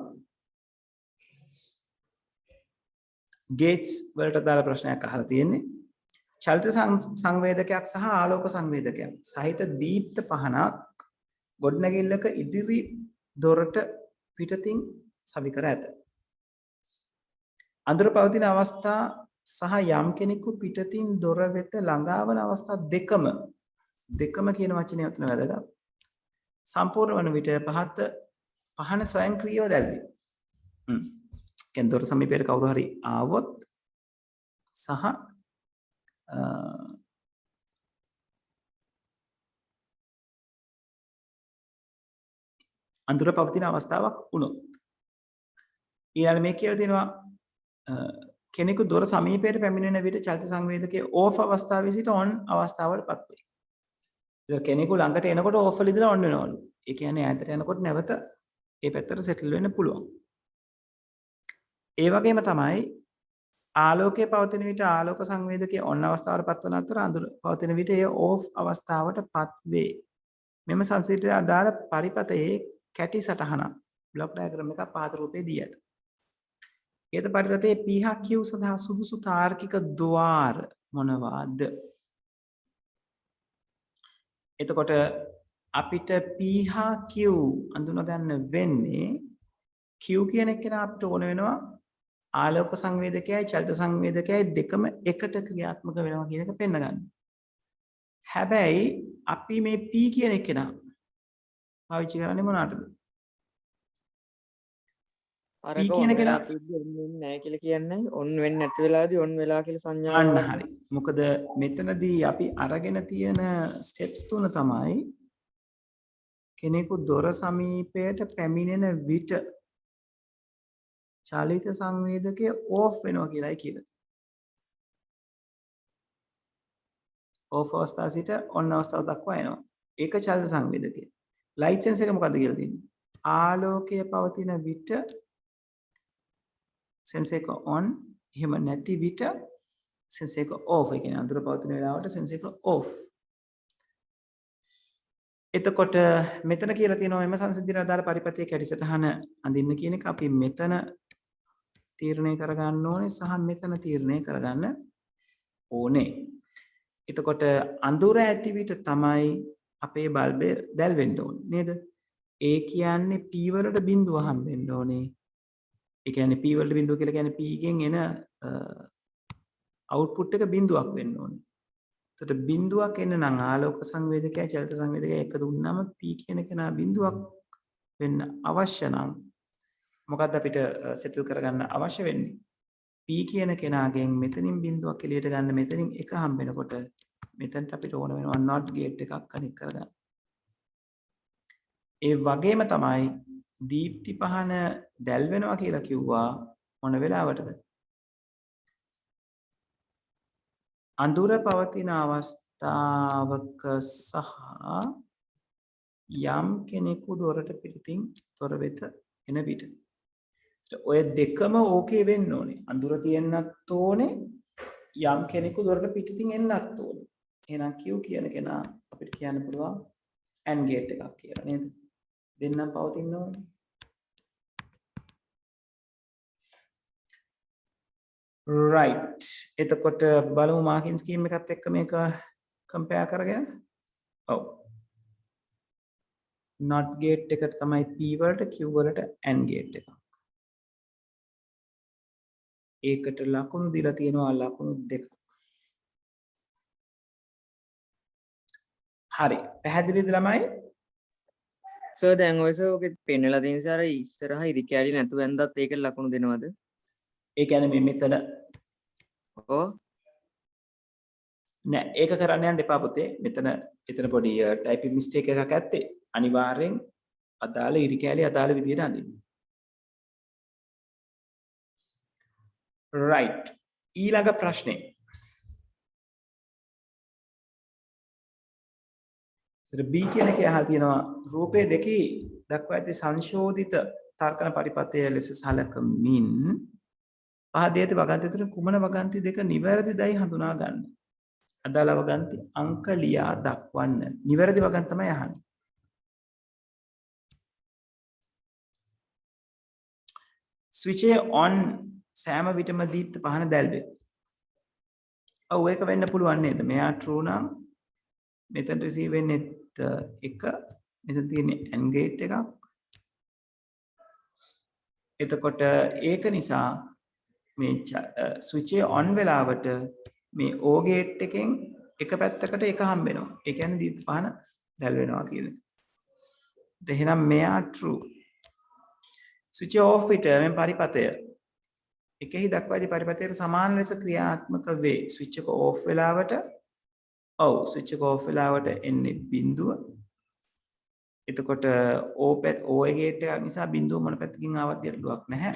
ගේට්ස් වලට දාලා ප්‍රශ්නයක් අහලා තියෙන්නේ. චලිත සංවේදකයක් සහ ආලෝක සංවේදකයක් සහිත දීප්ත පහනක් ගොඩනැගිල්ලක ඉදිරි දොරට පිටතින් සවි කර ඇත. අඳුර පවතින අවස්ථා සහ යම් කෙනෙකු පිටතින් දොර වෙත ළඟාවන අවස්ථා දෙකම කියන වචනේ උතන වැදගත්. සම්පූර්ණ වන විට පහන ස්වයංක්‍රීයව දැල්වේ. කියන්නේ දොර සමීපයට කවුරු හරි ආවොත් සහ අඳුර පවතින අවස්ථාවක් වුණොත් ඊළඟ මේ කියලා තියෙනවා කෙනෙකු දොර සමීපයට පැමිණෙන විට චලිත සංවේදකයේ ඕෆ් අවස්ථාවේ සිට ඔන් අවස්ථාවටපත් වේ. ඒක කෙනෙකු ළඟට එනකොට ඕෆ් වල ඉඳලා ඔන් වෙනවලු. ඒ කියන්නේ ඈතට යනකොට නැවත ඒ පැත්තට සෙටල් වෙන්න පුළුවන්. ඒ වගේම තමයි ආලෝකයේ පවතින විට ආලෝක සංවේදකයේ ඔන් අවස්ථාවටපත් වන අතර අඳුර පවතින විට එය ඕෆ් අවස්ථාවටපත් වේ. මෙම සංසිද්ධියට අදාළ පරිපතයේ කැටි සටහනක් බ්ලොක් ඩයග්‍රෑම් එකක් පහත රූපේ දී ඇත. ඊට පරිපතයේ P හා Q සඳහා සුදුසු තාර්කික ద్వාර මොනවාද? එතකොට අපිට P හා Q අඳුන ගන්න වෙන්නේ Q කියන එක අපිට ඕන වෙනවා ආලෝක සංවේදකයයි චලිත සංවේදකයයි දෙකම එකට ක්‍රියාත්මක වෙනවා කියන එක පෙන්න ගන්න. හැබැයි අපි මේ P කියන එක පාවිච්චි කරන්නේ මොනකටද? අරක ඔන් වෙලා තිබ්බ ඔන් වෙන්නේ නැහැ කියලා කියන්නේ ඔන් වෙන්නේ නැති වෙලාවදී ඔන් වෙලා කියලා සංඥාවක්. අන්න හරි. මොකද මෙතනදී අපි අරගෙන තියෙන ස්ටෙප්ස් තුන තමයි කෙනෙකු දොර සමීපයට පැමිණෙන විට චලිත සංවේදකය ඕෆ් වෙනවා කියලායි කියලා. ඕෆ් අවස්ථාව සිට ඔන් අවස්ථාව දක්වා එනවා. ඒක චලිත සංවේදකය. ලයිට් සෙන්සර් එක මොකද්ද කියලා තියෙන්නේ? ආලෝකය පවතින විට සෙන්සර් එක ඔන්, එහෙම නැති විට සෙන්සර් එක ඕෆ්. ඒ කියන්නේ අඳුර පවතින වෙලාවට සෙන්සර් එක ඕෆ්. එතකොට මෙතන කියලා තියෙනවා එම සංසිද්ධියට අදාළ පරිපථයේ කැඩිසටහන අඳින්න කියන එක අපි මෙතන තීරණය කරගන්න ඕනේ සහ මෙතන තීරණය කරගන්න ඕනේ. එතකොට අඳුර ඇති විට තමයි අපේ බල්බය දැල් වෙන්න ඕනේ නේද? ඒ කියන්නේ P වලට බිඳුව හම්බෙන්න ඕනේ. ඒ කියන්නේ P වලට බිඳුව කියලා කියන්නේ P ගෙන් එන අවුට්පුට් එක බිඳුවක් වෙන්න ඕනේ. එතකොට බිඳුවක් එන්න නම් ආලෝක සංවේදකය චලිත සංවේදකය එක දුන්නාම P කියන කෙනා බිඳුවක් වෙන්න අවශ්‍ය නම් මොකක්ද අපිට සෙටල් කරගන්න අවශ්‍ය වෙන්නේ? P කියන කෙනාගෙන් මෙතනින් බිඳුවක් එළියට ගන්න මෙතනින් එක හම්බෙනකොට මෙතනට අපිට ඕන වෙනවා not gate එකක් කනෙක්ට් කරගන්න. ඒ වගේම තමයි දීප්ති පහන දැල් වෙනවා කියලා කිව්වා මොන වෙලාවටද? අඳුර පවතින අවස්ථාවක සහ යම් කෙනෙකු දොරට පිටින් තොර වෙත එන විට. ඔය දෙකම ඕකේ වෙන්න ඕනේ. අඳුර තියෙන්නත් ඕනේ යම් කෙනෙකු දොරට පිටින් එන්නත් ඕනේ. එහෙනම් Q කියන කෙනා අපිට කියන්න පුළුවන් AND gate එකක් කියලා නේද? දෙන්නම් පවතින්න ඕනේ. right. එතකොට බලමු මාකින් ස්කීම් එකත් එක්ක මේක කම්පෙයාර් කරගෙන. ඔව්. not gate එකට තමයි P වලට Q වලට AND gate එකක්. ඒකට ලකුණු දීලා තියෙනවා ලකුණු දෙකක්. හරි. පැහැදිලිද ළමයි? සර් දැන් ඔය සර් ඔකේ පෙන්නලා තියෙන නිසා අර ඉස්සරහා ඉරි කැලි නැතුව ඇඳත් ඒකට ලකුණු දෙනවද? ඒ කියන්නේ මේ මෙතන ඔව් නෑ ඒක කරන්න යන්න එපා පුතේ. එතන පොඩි ටයිපින් මිස්ටේක් එකක් ඇත්තේ. අනිවාර්යෙන් අදාළ ඉරි කැලි අදාළ විදිහට අඳින්න. right. ඊළඟ ප්‍රශ්නේ. B කියන එකේ අහලා තියෙනවා රූපයේ දෙකේ දක්වා ඇති සංශෝධිත තර්කන පරිපථය ලෙස සැලකමින් පහදේත වගන්ති තුන කුමන වගන්ති දෙක නිවැරදිදයි හඳුනා ගන්න. අදාළ වගන්ති අංක ලියා දක්වන්න. නිවැරදි වගන්ති තමයි අහන්නේ. ස්විච් on සෑම විටම දීප්ත පහන දැල්වේ. ඔව් ඒක වෙන්න පුළුවන් නේද? මෙයා true නම් මෙතන receive වෙන්නේ එක මෙතන තියෙන්නේ AND gate එකක්. එතකොට ඒක නිසා මේ ස්විච් on වෙලාවට මේ O gate එකෙන් එක පැත්තකට එක හම්බ වෙනවා. ඒ කියන්නේ දීප්ත පහන දැල් වෙනවා කියන එක. එහෙනම් මෙයා true. ස්විච් off විට මේ පරිපථය එකෙහි දක්වා ඇති පරිපථයට සමාන ලෙස ක්‍රියාත්මක වේ. ස්විච් එක off වෙලාවට ඔව් ස්විච් එක off වෙලාවට එන්නේ බිඳුව. එතකොට O ගේට් එක නිසා බිඳුව මොන පැත්තකින් ආවත් ගැටලුවක් නැහැ.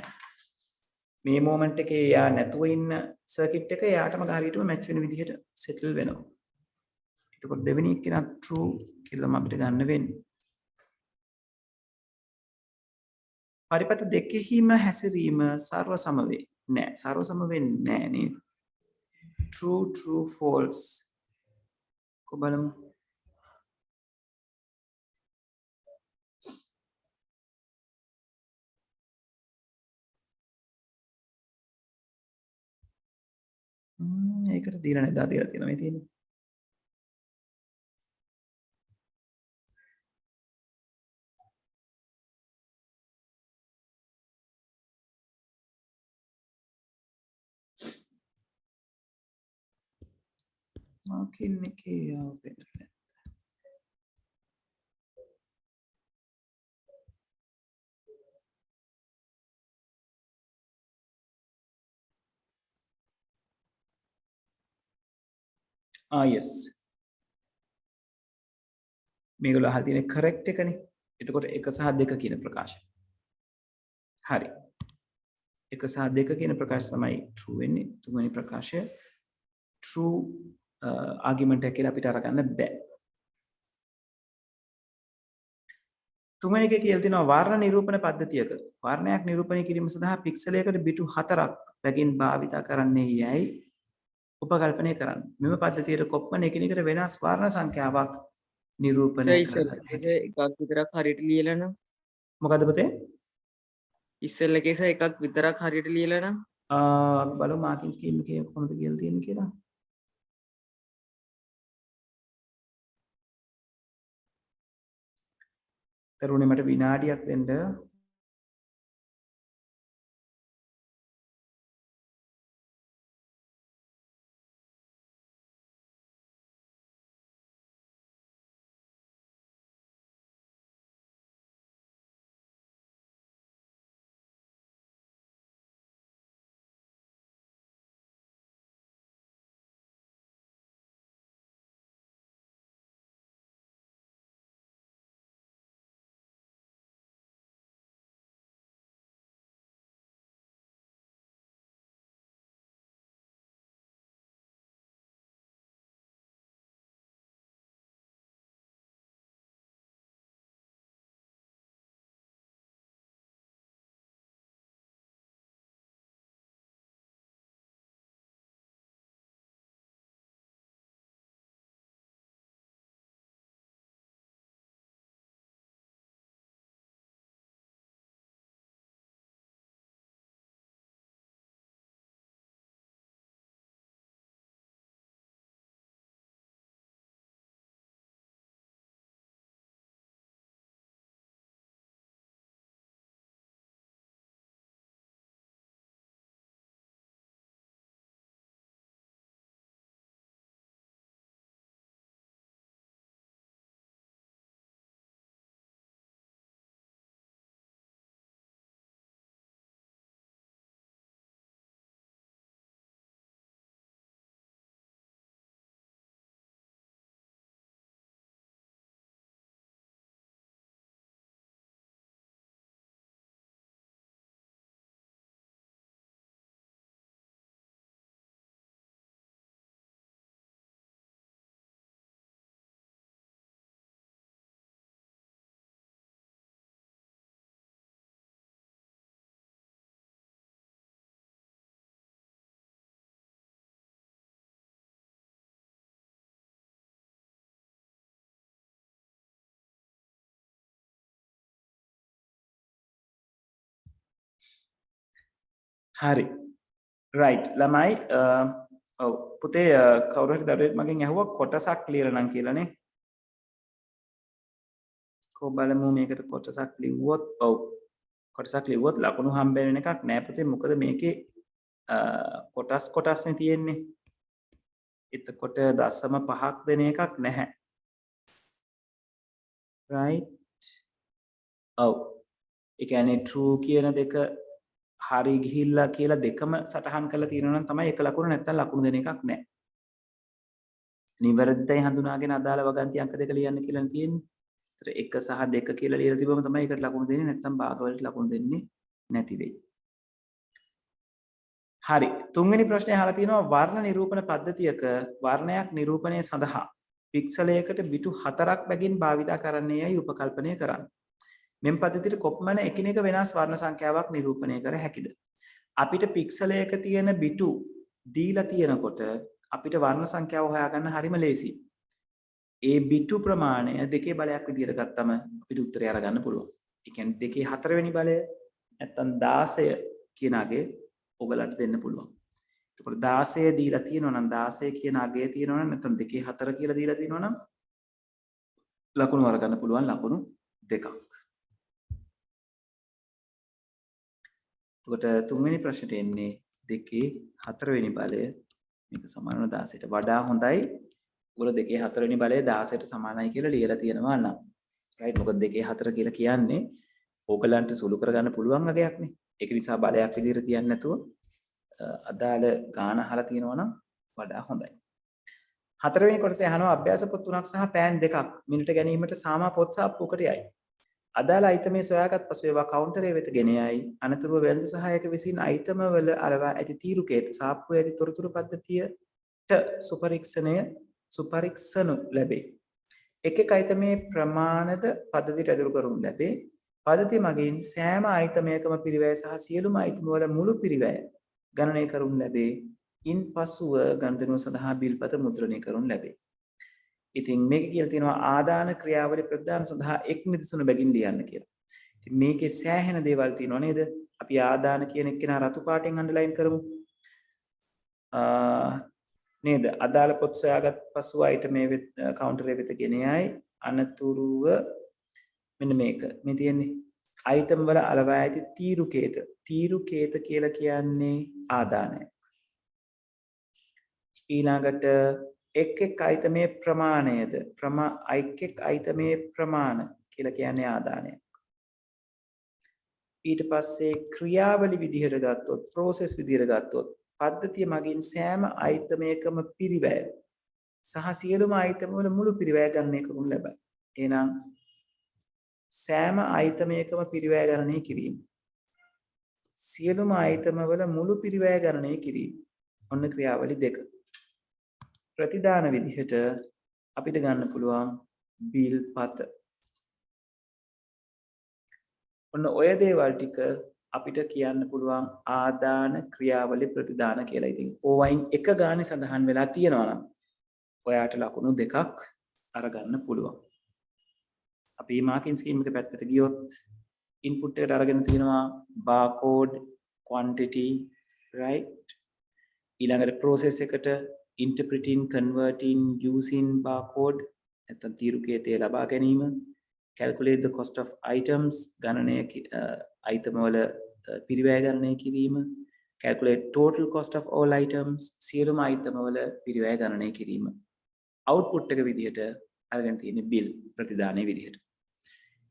මේ මොමන්ට් එකේ යා නැතුව ඉන්න සර්කිට් එක යාටම හරියටම මැච් වෙන විදිහට සෙටල් වෙනවා. එතකොට දෙවෙනි එක කෙනා true කියලා තමයි අපිට ගන්න වෙන්නේ. පරිපථ දෙකෙහිම හැසිරීම සර්ව සම වේ. නෑ සර්ව සම වෙන්නේ නෑ නේද? true true false කොබලමු. ඒකට දීලා නේද දීලා තියෙනවා මේ තියෙන්නේ. මාකින් එකේ වෙන්න. yes. මේගොල්ලෝ අහලා තියෙන correct එකනේ. එතකොට 1 සහ 2 කියන ප්‍රකාශය. හරි. 1 සහ 2 කියන ප්‍රකාශය තමයි true වෙන්නේ. තුන්වෙනි ප්‍රකාශය true argument එක කියලා අපිට අරගන්න බෑ. තුන්වෙනි එකේ කියලා තියෙනවා වර්ණ නිරූපණ පද්ධතියක වර්ණයක් නිරූපණය කිරීම සඳහා පික්සලයකට බිටු 4ක් බැගින් භාවිත කරන්නේ යයි උපකල්පනය කරන්න. මෙම පද්ධතියට කොපමණ එකිනෙකට වෙනස් වර්ණ සංඛ්‍යාවක් නිරූපණය ඉස්සෙල්ල කරගත එක හැකි. එකක් විතරක් හරියට ලියලා නම් මොකද පුතේ? ඉස්සෙල්ල කේස එකක් විතරක් හරියට ලියලා නම් අපි බලමු මාකින් ස්කීම් එකේ කොහොමද කියලා තියෙන්නේ කියලා. තරුණේ මට විනාඩියක් දෙන්න. හරි. රයිට්. ළමයි ඔව් පුතේ කවුරු හරි දරුවෙක් මගෙන් ඇහුවා කොටසක් ලියලා නම් කියලානේ. කො බලමු මේකට කොටසක් ලිව්වොත් ඔව් කොටසක් ලිව්වොත් ලකුණු හම්බ වෙන එකක් නෑ පුතේ. මොකද මේකේ කොටස්නේ තියෙන්නේ. එතකොට 0.5ක් දෙන එකක් නැහැ. right ඔව් ඒ කියන්නේ true කියන දෙක හරි ගිහිල්ලා කියලා දෙකම සටහන් කරලා තියෙනවා නම් තමයි එක ලකුණ නැත්තම් ලකුණු දෙන එකක් නැහැ. නිවැරදියි හඳුනාගෙන අදාළ වගන්ති අංක දෙක ලියන්න කියලා තියෙන්නේ. ඒතර 1 සහ 2 කියලා ලියලා තිබුවම තමයි ඒකට ලකුණු දෙන්නේ නැත්තම් භාගවලට ලකුණු දෙන්නේ නැති වෙයි. හරි. තුන්වෙනි ප්‍රශ්නේ අහලා තියෙනවා වර්ණ නිරූපණ පද්ධතියක වර්ණයක් නිරූපණය සඳහා පික්සලයකට බිටු 4ක් බැගින් භාවිතා කරන්නේ යයි උපකල්පනය කරන්න. මෙම පද්ධතියට කොපමණ එකිනෙක වෙනස් වර්ණ සංඛ්‍යාවක් නිරූපණය කර හැකිද? අපිට පික්සලයක තියෙන බිටු දීලා තියෙනකොට අපිට වර්ණ සංඛ්‍යාව හොයාගන්න හරිම ලේසියි. ඒ බිටු ප්‍රමාණය දෙකේ බලයක් විදිහට ගත්තම අපිට උත්තරය අරගන්න පුළුවන්. ඒ කියන්නේ දෙකේ 4 වෙනි බලය නැත්තම් 16 කියන අගේ ඔයගලන්ට දෙන්න පුළුවන්. එතකොට 16 දීලා තියෙනවා නම් 16 කියන අගය තියෙනවා නම් නැත්තම් දෙකේ 4 කියලා දීලා තියෙනවා නම් ලකුණු අරගන්න පුළුවන් ලකුණු දෙකක්. එතකොට තුන්වෙනි ප්‍රශ්නට එන්නේ දෙකේ 4 වෙනි බලය මේක සමාන වන 16ට වඩා හොඳයි. ඔයගොල්ලෝ දෙකේ 4 වෙනි බලය 16ට සමානයි කියලා ලියලා තියෙනවා නම්. රයිට් මොකද දෙකේ 4 කියලා කියන්නේ ඕගලන්ට සුළු කරගන්න පුළුවන් අගයක්නේ. ඒක නිසා බලයක් විදිහට තියන්නේ නැතුව අදාළ ගාන අහලා තියෙනවා නම් වඩා හොඳයි. හතරවෙනි කොටසේ අහනවා අභ්‍යාස පොත් 3ක් සහ පෑන් 2ක් මිලට ගැනීමට සාමා පොත් සාප්පුවකට යයි. අදාළ අයිතමේ සොයාගත් පසු ඒවා කවුන්ටරයේ වෙත ගෙන යයි. අනතුරුව වෙළඳ සහායක විසින් අයිතම වල අලවා ඇති තීරුකේත සාප්පුවේ ඇති තොරතුරු පද්ධතියට සුපරික්ෂණු ලැබේ. එක් එක් අයිතමේ ප්‍රමාණද පද්ධතියට ඇතුළු කරනු ලැබේ. පද්ධතිය මගින් සෑම අයිතමයකම පිරිවැය සහ සියලුම අයිතම වල මුළු පිරිවැය ගණනය කරනු ලැබේ. ඉන් පසුව ගණදනුව සඳහා බිල්පත මුද්‍රණය කරනු ලැබේ. ඉතින් මේක කියලා තියෙනවා ආදාන ක්‍රියාවලිය ප්‍රදාන සඳහා එක් නිදසුන බැගින් ලියන්න කියලා. ඉතින් මේකේ සෑහෙන දේවල් තියෙනවා නේද? අපි ආදාන කියන එක කෙනා රතු පාටෙන් අන්ඩර්ලයින් කරමු. නේද? අදාළ පොත් සොයාගත් පසු අයිටම මේ කවුන්ටරේ වෙත ගෙන යයි. අනතුරුව මෙන්න මේක. මේ තියෙන්නේ අයිටම් වල අලවා ඇති තීරුකේත. තීරුකේත කියලා කියන්නේ ආදානය. ඊළඟට එක් අයිටමේ ප්‍රමාණයද එක් අයිටමේ ප්‍රමාණ කියලා කියන්නේ ආදානය. ඊට පස්සේ ක්‍රියාවලි විදිහට ගත්තොත් process විදිහට ගත්තොත් පද්ධතිය මගින් සෑම අයිටමයකම පිරිවැය සහ සියලුම අයිටම වල මුළු පිරිවැය ගණනය කරනු ලැබයි. එහෙනම් සෑම අයිටමයකම පිරිවැය ගණනය කිරීම. සියලුම අයිටම වල මුළු පිරිවැය ගණනය කිරීම. ඔන්න ක්‍රියාවලි දෙක. ප්‍රතිදාන විදිහට අපිට ගන්න පුළුවන් බිල් පත. ඔන්න ඔය දේවල් ටික අපිට කියන්න පුළුවන් ආදාන ක්‍රියාවලි ප්‍රතිදාන කියලා. ඉතින් ඕවයින් එක ගානේ සඳහන් වෙලා තියෙනවා නම් ඔයාට ලකුණු දෙකක් අරගන්න පුළුවන්. අපි මාකින් ස්කීම් එක පැත්තට ගියොත් ඉන්පුට් එකට අරගෙන තියෙනවා barcode quantity right. ඊළඟට process එකට interpreting converting using barcode නැත්නම් තීරුකේතය ලබා ගැනීම, calculate the cost of items ගණනය item වල පිරිවැය ගණනය කිරීම, calculate total cost of all items සියලුම item වල පිරිවැය ගණනය කිරීම. output එක විදිහට අරගෙන තියෙන්නේ bill ප්‍රතිදානයේ විදිහට.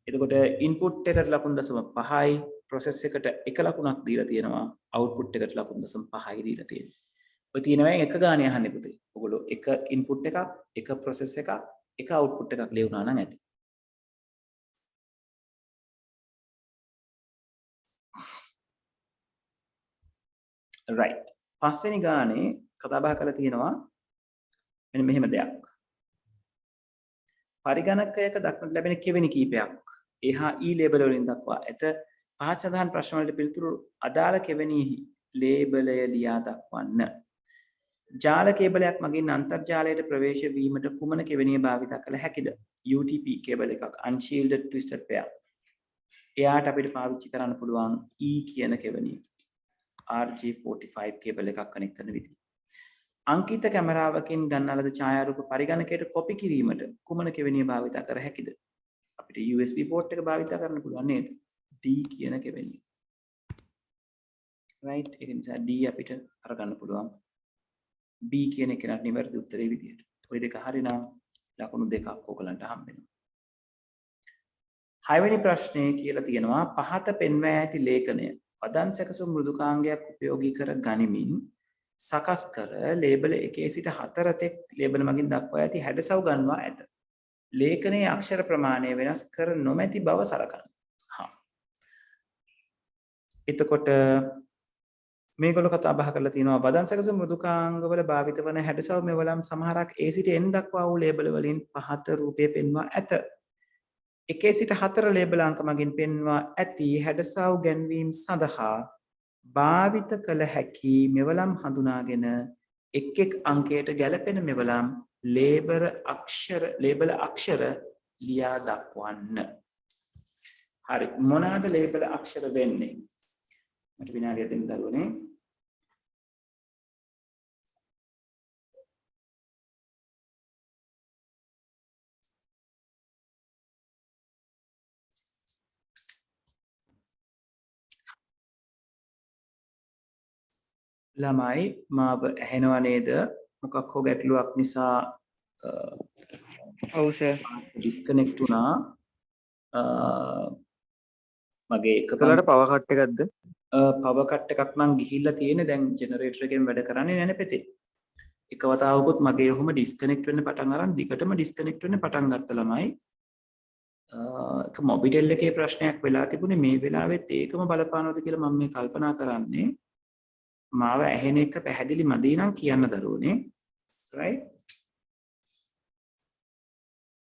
එතකොට input එකට ලකුණු 0.5යි, process එකට 1 ලකුණක් දීලා තියෙනවා, output එකට ලකුණු 0.5යි දීලා තියෙනවා. ඔය තියෙනවා එක ගානේ අහන්නේ පුතේ. ඔයගොල්ලෝ එක input එකක්, එක process එකක්, එක output එකක් ලියුණා නම් ඇති. right. පස්වෙනි ගානේ කතා බහ කරලා තියෙනවා මෙන්න මෙහෙම දෙයක්. පරිගණකයක දක්නට ලැබෙන කෙවෙනි කීපයක් එහා ඊ ලේබල් වලින් දක්වා ඇත. පහත් සඳහන් ප්‍රශ්න වලට පිළිතුරු අදාළ කෙවෙනිහි ලේබලය ලියා දක්වන්න. ජාල කේබලයක් මගින් අන්තර්ජාලයට ප්‍රවේශ වීමට කුමන කෙවෙනිය භාවිත කළ හැකිද? UTP කේබල් එකක්, unshielded twisted pair. එයාට අපිට පාවිච්චි කරන්න පුළුවන් E කියන කෙවෙනිය. RG45 කේබල් එකක් කනෙක්ට් කරන විදිහ. අංකිත කැමරාවකින් ගන්නා ලද ඡායාරූප පරිගණකයට කොපි කිරීමට කුමන කෙවෙනිය භාවිත කර හැකිද? අපිට USB port එක භාවිත කරන්න පුළුවන් නේද? D කියන කෙවෙනිය. right. ඒ නිසා D අපිට අරගන්න පුළුවන්. B කියන එක නට නිවැරදි උත්තරේ විදියට. ওই දෙක හරිනම් ලකුණු දෙකක් ඔයගලන්ට හම්බ වෙනවා. 6 වෙනි ප්‍රශ්නේ කියලා තියෙනවා පහත පෙන්වා ඇති ලේඛනය පදන් සැකසුම් මෘදුකාංගයක් උපයෝගී කර ගනිමින් සකස් කර ලේබල 1 සිට 4 තෙක් ලේබල මගින් දක්වා ඇති හැඩසව් ගන්වා ඇත. ලේඛනයේ අක්ෂර ප්‍රමාණය වෙනස් කර නොමැති බව සලකන්න. එතකොට මේගොල්ලෝ කතා බහ කරලා තියෙනවා පදන් සැකසුම් මෘදුකාංගවල භාවිත වන හැඩසව් මෙවලම් සමහරක් A සිට N දක්වා වූ ලේබල වලින් පහත රූපයේ පෙන්වා ඇත. 1 සිට 4 ලේබල අංක මගින් පෙන්වා ඇති හැඩසව් ගැන්වීම සඳහා භාවිත කළ හැකි මෙවලම් හඳුනාගෙන එක් අංකයට ගැලපෙන මෙවලම් ලේබල අක්ෂර ලියා දක්වන්න. හරි. මොනවාද ලේබල අක්ෂර වෙන්නේ? මට විනාඩියක් දෙන්න දරුවනේ. ළමයි මාව ඇහෙනව නේද? මොකක් හෝ ගැටලුවක් නිසා ඔව් සර්. ඩිස්කනෙක්ට් වුණා. මගේ එක සලට පවර් කට් එකක්ද? පවර් කට් එකක් නම් ගිහිල්ලා තියෙන්නේ. දැන් ජෙනරේටර් එකෙන් වැඩ කරන්නේ නැහැ පෙතේ. එක වතාවකුත් මගේ ඔහොම ඩිස්කනෙක්ට් වෙන්න පටන් අරන් දිගටම ඩිස්කනෙක්ට් වෙන්න පටන් ගත්ත ළමයි. එක මොබිටෙල් එකේ ප්‍රශ්නයක් වෙලා තිබුණේ. මේ වෙලාවෙත් ඒකම බලපානවද කියලා මම මේ කල්පනා කරන්නේ. මාව ඇහෙන එක පැහැදිලි මදි නම් කියන්න දරුවනේ. right.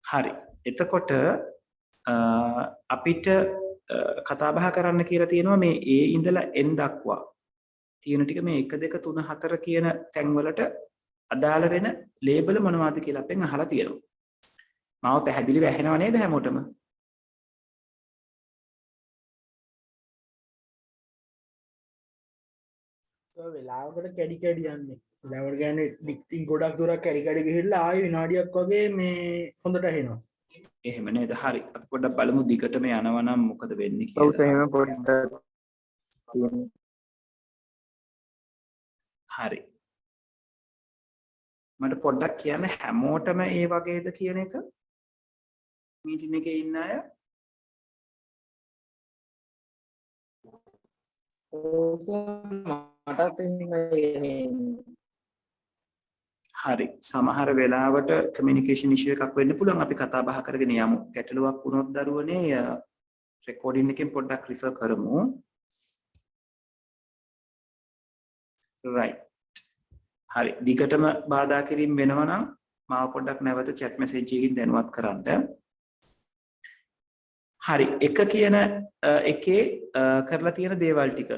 හරි. එතකොට අපිට කතා බහ කරන්න කියලා තියෙනවා මේ A ඉඳලා N දක්වා තියෙන ටික මේ 1 2 3 4 කියන තැන් වලට අදාළ වෙන ලේබල් මොනවද කියලා අපෙන් අහලා තියෙනවා. මාව පැහැදිලිව ඇහෙනව නේද හැමෝටම? වෙලාවකට කැඩි කැඩි යන්නේ. වෙලාවට කියන්නේ ඩික්ටින් ගොඩක් දුරක් කැඩි කැඩි ගිහිල්ලා ආයෙ විනාඩියක් වගේ මේ හොඳට ඇහෙනවා. එහෙම නේද? හරි. අපි පොඩ්ඩක් බලමු දිගටම යනවා නම් මොකද වෙන්නේ ඔව් කියලා. සෙහෙම පොඩ්ඩක් තියෙනවා. හරි. මට පොඩ්ඩක් කියන්න හැමෝටම ඒ වගේද කියන එක? මීටින් එකේ ඉන්න අය? මටත් එහෙම හරි. සමහර වෙලාවට කමියුනිකේෂන් ඉෂුව එකක් වෙන්න පුළුවන්. අපි කතා බහ කරගෙන යමු. ගැටලුවක් වුණොත් දරුවනේ රෙකෝඩින් එකෙන් පොඩ්ඩක් රිෆර් කරමු. right. හරි. දිගටම බාධා කිරීම වෙනවා නම් මාව පොඩ්ඩක් නැවත chat message එකකින් දැනුවත් කරන්න. හරි. එක කියන එකේ කරලා තියෙන දේවල් ටික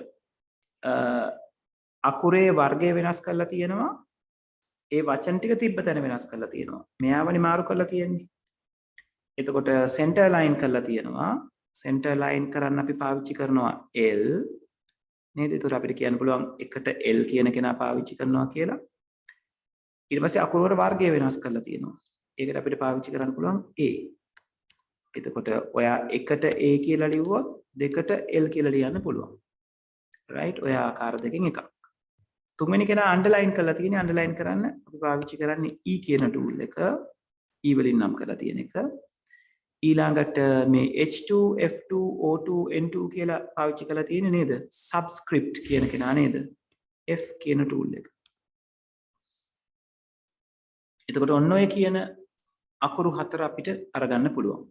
අකුරේ වර්ගය වෙනස් කරලා තියෙනවා. ඒ වචන ටික තිබ්බ තැන වෙනස් කරලා තියෙනවා. මෙයාවනි මාරු කරලා තියෙන්නේ. එතකොට center line කරලා තියෙනවා. center line කරන්න අපි පාවිච්චි කරනවා L නේද? ඒතර අපිට කියන්න පුළුවන් එකට L කියන කෙනා පාවිච්චි කරනවා කියලා. ඊට පස්සේ අකුර වල වර්ගය වෙනස් කරලා තියෙනවා. ඒකට අපිට පාවිච්චි කරන්න පුළුවන් A. එතකොට ඔයා එකට A කියලා ලිව්වොත් දෙකට L කියලා ලියන්න පුළුවන්. right? ඔය ආකාර දෙකෙන් එකක්. තුන්වෙනි කෙනා අන්ඩර්ලයින් කරලා තියෙන්නේ. අන්ඩර්ලයින් කරන්න අපි පාවිච්චි කරන්නේ E කියන ටූල් එක. E වලින් නම් කරලා තියෙන එක. ඊළඟට මේ H2 F2 O2 N2 කියලා පාවිච්චි කරලා තියෙන්නේ නේද? සබ්ස්ක්‍රිප්ට් කියන කෙනා නේද? F කියන ටූල් එක. එතකොට ඔන්න ඔය කියන අකුරු හතර අපිට අරගන්න පුළුවන්.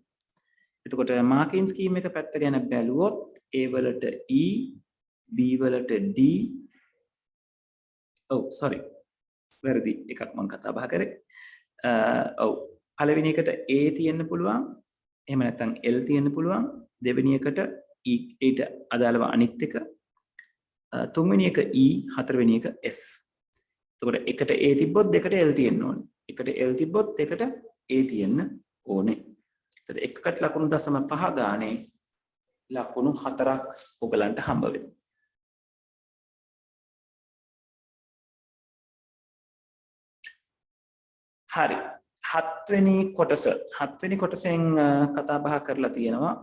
එතකොට මාකින් ස්කීම් එක පැත්ත ගැන බැලුවොත් A වලට E, B වලට D. ඔව් sorry. වැරදි එකක් මම කතා බහ කරේ. ඔව් පළවෙනි එකට A තියෙන්න පුළුවන්. එහෙම නැත්නම් L තියෙන්න පුළුවන්. දෙවෙනි එකට E ඊට අදාළව අනිත් එක. තුන්වෙනි එක E, හතරවෙනි එක F. එතකොට එකට A තිබ්බොත් දෙකට L තියෙන්න ඕනේ. එකට L තිබ්බොත් දෙකට A තියෙන්න ඕනේ. එතකොට එකකට ලකුණු 0.5 ගානේ ලකුණු 4ක් ඔයගලන්ට හම්බ වෙනවා. හරි. හත්වෙනි කොටසෙන් කතා බහ කරලා තියෙනවා.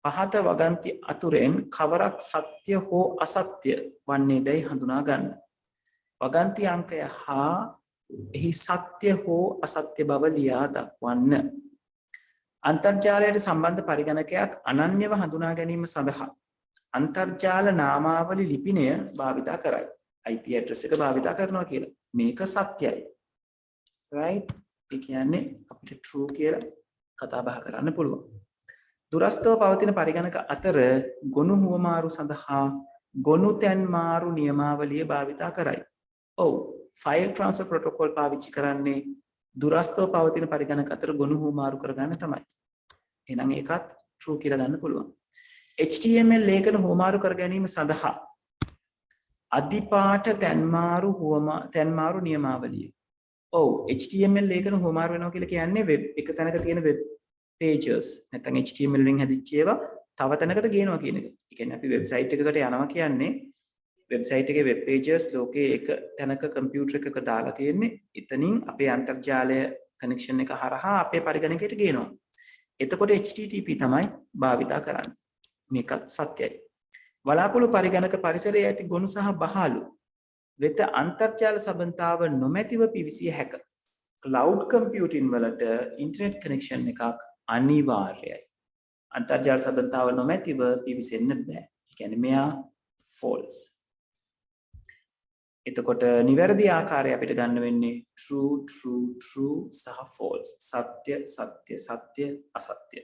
පහත වගන්ති අතුරෙන් කවරක් සත්‍ය හෝ අසත්‍ය වන්නේදයි හඳුනා ගන්න. වගන්ති අංකය හා එහි සත්‍ය හෝ අසත්‍ය බව ලියා දක්වන්න. අන්තර්ජාලයට සම්බන්ධ පරිගණකයක් අනන්‍යව හඳුනා ගැනීම සඳහා අන්තර්ජාල නාමාවලි ලිපිනය භාවිතා කරයි. IP address එක භාවිතා කරනවා කියලා. මේක සත්‍යයි. right? ඒ කියන්නේ අපිට true කියලා කතා බහ කරන්න පුළුවන්. දුරස්තව පවතින පරිගණක අතර ගොනු හුවමාරු සඳහා ගොනු තැන් මාරු නියමාවලිය භාවිතා කරයි. ඔව් ෆයිල් ට්‍රාන්ස්ෆර් ප්‍රොටෝකෝල් පාවිච්චි කරන්නේ දුරස්තව පවතින පරිගණක අතර ගොනු හුවමාරු කරගන්න තමයි. එහෙනම් ඒකත් true කියලා ගන්න පුළුවන්. HTML ලේඛන හුවමාරු කර ගැනීම සඳහා අධිපාඨ තැන්මාරු නියමාවලිය. ඔව් HTML ලේඛන හුවමාරු වෙනවා කියලා කියන්නේ වෙබ් එක තැනක තියෙන වෙබ් pages නැත්නම් HTML වලින් හැදිච්ච ඒවා තව තැනකට ගේනවා කියන එක. ඒ කියන්නේ අපි වෙබ්සයිට් එකකට යනවා කියන්නේ වෙබ්සයිට් එකේ වෙබ් pages ලෝකේ එක තැනක කම්පියුටර් එකක දාලා තියෙන්නේ. එතනින් අපේ අන්තර්ජාලය කනෙක්ෂන් එක හරහා අපේ පරිගණකයට ගේනවා. එතකොට HTTP තමයි භාවිතා කරන්නේ. මේකත් සත්‍යයි. වලාකුළු පරිගණක පරිසරයේ ඇති ගොනු සහ බහලු වෙත අන්තර්ජාල සබඳතාව නොමැතිව පිවිසිය හැක. ක්ලවුඩ් කම්පියුටින් වලට ඉන්ටර්නෙට් කනෙක්ෂන් එකක් අනිවාර්යයි. අන්තර්ජාල සබඳතාව නොමැතිව පිවිසෙන්න බෑ. ඒ කියන්නේ මෙයා false. එතකොට නිවැරදි ආකාරය අපිට ගන්න වෙන්නේ true true true සහ false. සත්‍ය සත්‍ය සත්‍ය අසත්‍ය.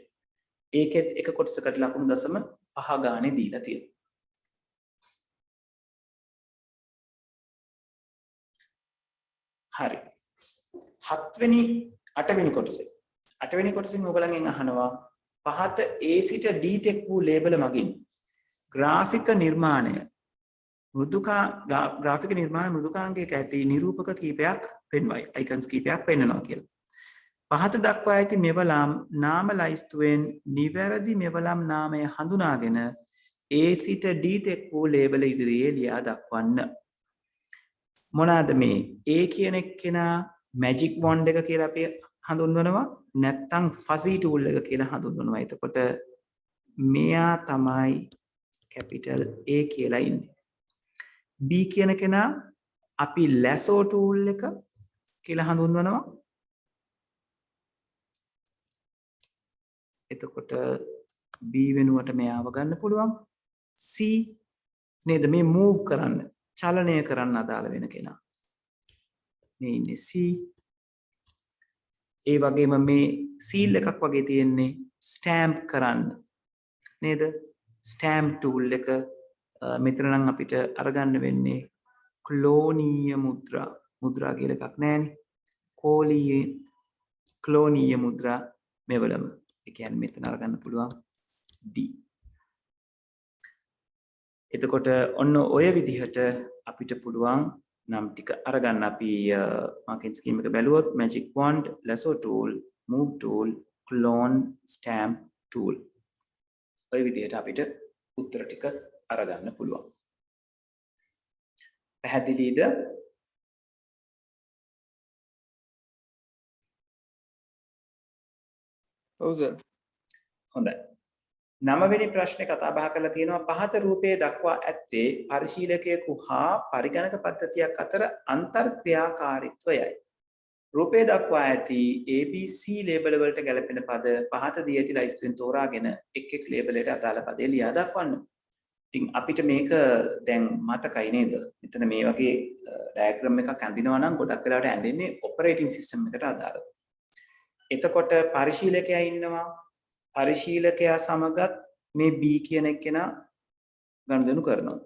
ඒකෙත් එක කොටසකට ලකුණු 0.5 ගානේ දීලා තියෙනවා. හරි. 8වෙනි කොටසෙන් ඔයගලගෙන් අහනවා පහත A සිට D තෙක් වූ ලේබල මගින් ග්‍රාෆික නිර්මාණ මෘදුකාංගයක ඇති නිරූපක කීපයක් පෙන්වයි. අයිකන්ස් කීපයක් පෙන්වනවා කියලා. පහත දක්වා ඇති මෙවලම් නාම ලයිස්තුවෙන් නිවැරදි මෙවලම් නාමය හඳුනාගෙන A සිට D තෙක් වූ ලේබල ඉදිරියේ ලියා දක්වන්න. මොනවාද මේ A කියන එක්කෙනා මැජික් වොන්ඩ් එක කියලා අපි හඳුන්වනවා නැත්නම් ෆසි ටූල් එක කියලා හඳුන්වනවා. එතකොට මෙයා තමයි කැපිටල් A කියලා ඉන්නේ. B කියන කෙනා අපි ලැසෝ ටූල් එක කියලා හඳුන්වනවා. එතකොට B වෙනුවට මෙයාව ගන්න පුළුවන්. C නේද මේ move කරන්න, චලනය කරන්න අදාළ වෙන කෙනා. මේ ඉන්නේ C. ඒ වගේම මේ seal එකක් වගේ තියෙන්නේ stamp කරන්න. නේද? stamp tool එක මෙතන නම් අපිට අරගන්න වෙන්නේ ක්ලෝනීය මුද්‍රා. මුද්‍රා කියලා එකක් නැහැනේ. ක්ලෝනීය මුද්‍රා මෙවලම. ඒ කියන්නේ මෙතන අරගන්න පුළුවන් D. එතකොට ඔන්න ඔය විදිහට අපිට පුළුවන් නම් ටික අරගන්න. අපි මාකින් ස්කීම් එක බැලුවොත් magic wand, lasso tool, move tool, clone, stamp tool. ඔය විදිහට අපිට උත්තර ටික අරගන්න පුළුවන්. පැහැදිලිද? ඔව් සර්. හොඳයි. 9 වෙනි ප්‍රශ්නේ කතා බහ කරලා තියෙනවා පහත රූපයේ දක්වා ඇත්තේ පරිශීලකයෙකු හා පරිගණක පද්ධතියක් අතර අන්තර් ක්‍රියාකාරීත්වයයි. රූපයේ දක්වා ඇති ABC ලේබල් වලට ගැලපෙන පද පහත දී ඇති ලයිස්තුවෙන් තෝරාගෙන එක් එක් ලේබලයට අදාළ පදේ ලියා දක්වන්න. ඉතින් අපිට මේක දැන් මතකයි නේද? මෙතන මේ වගේ ඩයග්‍රෑම් එකක් අඳිනවා නම් ගොඩක් වෙලාවට ඇඳෙන්නේ ඔපරේටිං සිස්ටම් එකට අදාළව. එතකොට පරිශීලකයා ඉන්නවා. පරිශීලකයා සමගත් මේ B කියන එක්කෙනා ගනුදෙනු කරනවා.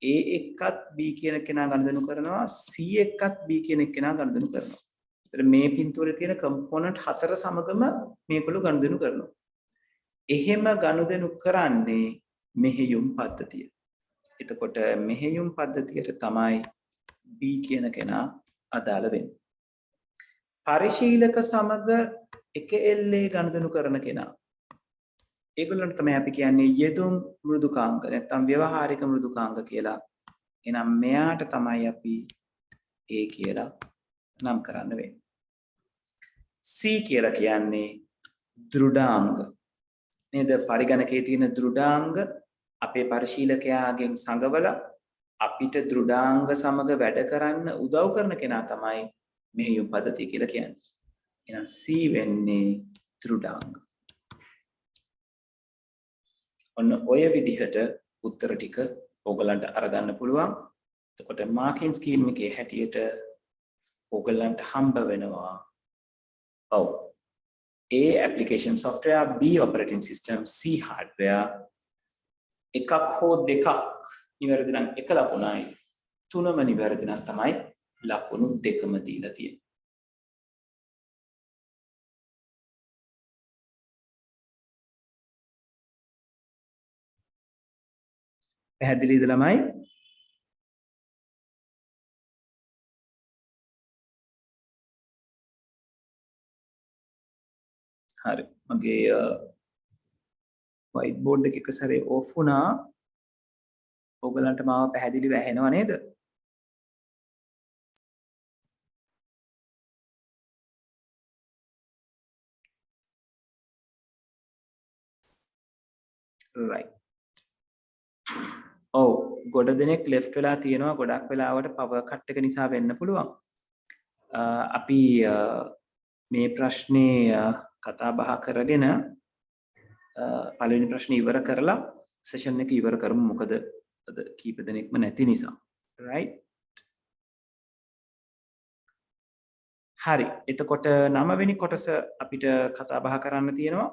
A එක්කත් B කියන කෙනා ගනුදෙනු කරනවා. C එක්කත් B කියන එක්කෙනා ගනුදෙනු කරනවා. ඒතර මේ පින්තූරේ තියෙන කම්පොනන්ට් හතර සමගම මේගොල්ලෝ ගනුදෙනු කරනවා. එහෙම ගනුදෙනු කරන්නේ මෙහෙයුම් පද්ධතිය. එතකොට මෙහෙයුම් පද්ධතියට තමයි B කියන කෙනා අදාළ වෙන්නේ. පරිශීලක සමග එක එල්ලේ ගනුදෙනු කරන කෙනා. ඒගොල්ලන්ට තමයි අපි කියන්නේ යෙදුම් මෘදුකාංග නැත්නම් ව්‍යවහාරික මෘදුකාංග කියලා. එහෙනම් මෙයාට තමයි අපි A කියලා නම් කරන්න වෙන්නේ. C කියලා කියන්නේ දෘඩාංග. නේද? පරිගණකයේ තියෙන දෘඩාංග අපේ පරිශීලකයාගෙන් සංගවලා අපිට දෘඩාංග සමග වැඩ කරන්න උදව් කරන කෙනා තමයි මෙහෙයුම් පද්ධතිය කියලා කියන්නේ. එහෙනම් C වෙන්නේ දෘඩාංග. ඔන්න ඔය විදිහට උත්තර ටික ඕගලන්ට අරගන්න පුළුවන්. එතකොට මාකින් ස්කීම් එකේ හැටියට ඕගලන්ට හම්බ වෙනවා. ඔව්. A application software, B operating system, C hardware. එකක් හෝ දෙකක් නිවැරදි නම් එක ලකුණයි. තුනම නිවැරදි නම් තමයි ලකුණු දෙකම දීලා තියෙන්නේ. පැහැදිලිද ළමයි? හරි. මගේ white board එක සැරේ off වුණා. ඕගලන්ට මාව පැහැදිලිව ඇහෙනව නේද? right. ඔව් ගොඩ දෙනෙක් left වෙලා තියෙනවා. ගොඩක් වෙලාවට power cut එක නිසා වෙන්න පුළුවන්. අපි මේ ප්‍රශ්නේ කතා බහ කරගෙන පළවෙනි ප්‍රශ්නේ ඉවර කරලා සෙෂන් එක ඉවර කරමු. මොකද අද කීප දෙනෙක්ම නැති නිසා. right. හරි. එතකොට 9 වෙනි කොටස අපිට කතා බහ කරන්න තියෙනවා.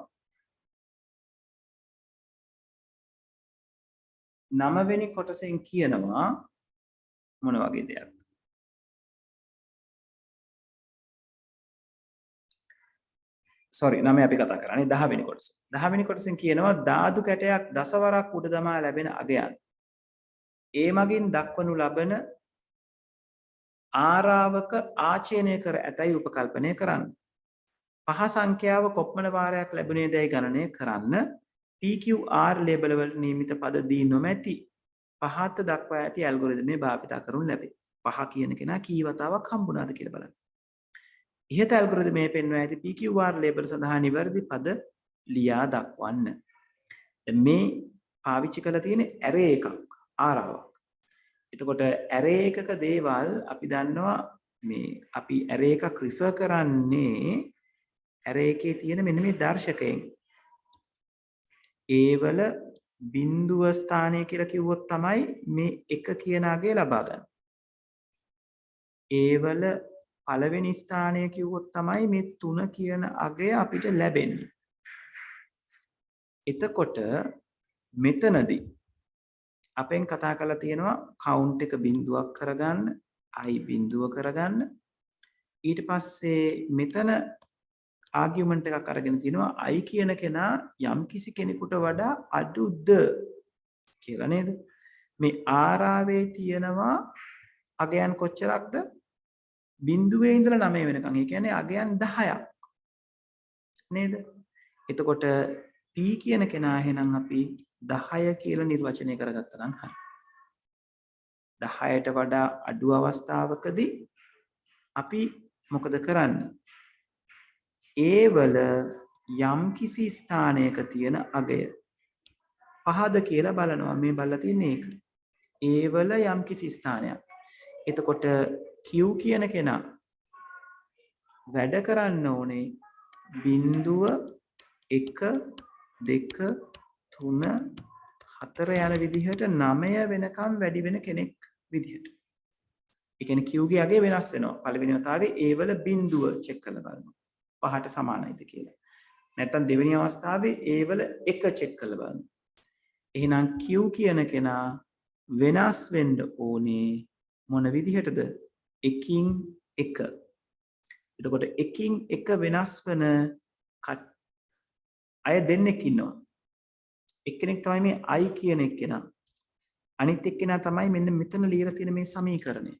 9 වෙනි කොටසෙන් කියනවා මොන වගේ දෙයක්ද? sorry 9 අපි කතා කරන්නේ 10 වෙනි කොටස. 10 වෙනි කොටසෙන් කියනවා ධාතු කැටයක් දසවරක් උඩ දමා ලැබෙන අගයන්. ඒ මගින් දක්වනු ලබන ආරාවක ආචයනය කර ඇතැයි උපකල්පනය කරන්න. පහ සංඛ්‍යාව කොපමණ වාරයක් ලැබුණේදයි ගණනය කරන්න PQR ලේබල් වලට නියමිත පද දී නොමැති පහත දක්වා ඇති ඇල්ගොරිතමය භාවිත කරනු ලැබේ. පහ කියන කෙනා කී වතාවක් හම්බුණාද කියලා බලන්න. ඉහත ඇල්ගොරිතමයේ පෙන්වා ඇති PQR ලේබල් සඳහා නිවැරදි පද ලියා දක්වන්න. මේ පාවිච්චි කරලා තියෙන ඇරේ එකක් ආරාවක්. එතකොට ඇරේ එකක දේවල් අපි දන්නවා මේ අපි ඇරේ එකක් රිෆර් කරන්නේ ඇරේ එකේ තියෙන මෙන්න මේ දර්ශකයෙන්. ඒවල බිඳුව ස්ථානය කියලා කිව්වොත් තමයි මේ එක කියන අගය ලබා ගන්න. ඒවල පළවෙනි ස්ථානය කිව්වොත් තමයි මේ 3 කියන අගය අපිට ලැබෙන්නේ. එතකොට මෙතනදී අපෙන් කතා කරලා තියෙනවා කවුන්ට් එක බිඳුවක් කරගන්න, i බිඳුව කරගන්න. ඊට පස්සේ මෙතන ආගියුමන්ට් එකක් අරගෙන තිනවා i කියන කෙනා යම් කිසි කෙනෙකුට වඩා අඩුද කියලා නේද? මේ ආරාවේ තියෙනවා අගයන් කොච්චරක්ද? බිඳුවේ ඉඳලා 9 වෙනකන්. ඒ කියන්නේ අගයන් 10ක්. නේද? එතකොට p කියන කෙනා එහෙනම් අපි 10 කියලා නිර්වචනය කරගත්තා නම් හරි. 10ට වඩා අඩු අවස්ථාවකදී අපි මොකද කරන්නේ? ඒවල යම් කිසි ස්ථානයක තියෙන අගය පහද කියලා බලනවා. මේ බලලා තියෙන්නේ ඒක. ඒවල යම් කිසි ස්ථානයක්. එතකොට q කියන කෙනා වැඩ කරන්න ඕනේ බිඳුව 1 2 3 4 යන විදිහට 9 වෙනකම් වැඩි වෙන කෙනෙක් විදිහට. ඒ කියන්නේ q ගේ අගය වෙනස් වෙනවා. පළවෙනි වතාවේ ඒවල බිඳුව චෙක් කරලා බලනවා. 5ට සමානයිද කියලා. නැත්නම් දෙවෙනි අවස්ථාවේ ඒවල 1 චෙක් කරලා බලනවා. එහෙනම් q කියන කෙනා වෙනස් වෙන්න ඕනේ මොන විදිහටද? 1කින් 1. එතකොට 1කින් 1 වෙනස් වෙන අය දෙන්නෙක් ඉන්නවා. එක්කෙනෙක් තමයි මේ i කියන එක්කෙනා. අනිත් එක්කෙනා තමයි මෙන්න මෙතන ලියලා තියෙන මේ සමීකරණය.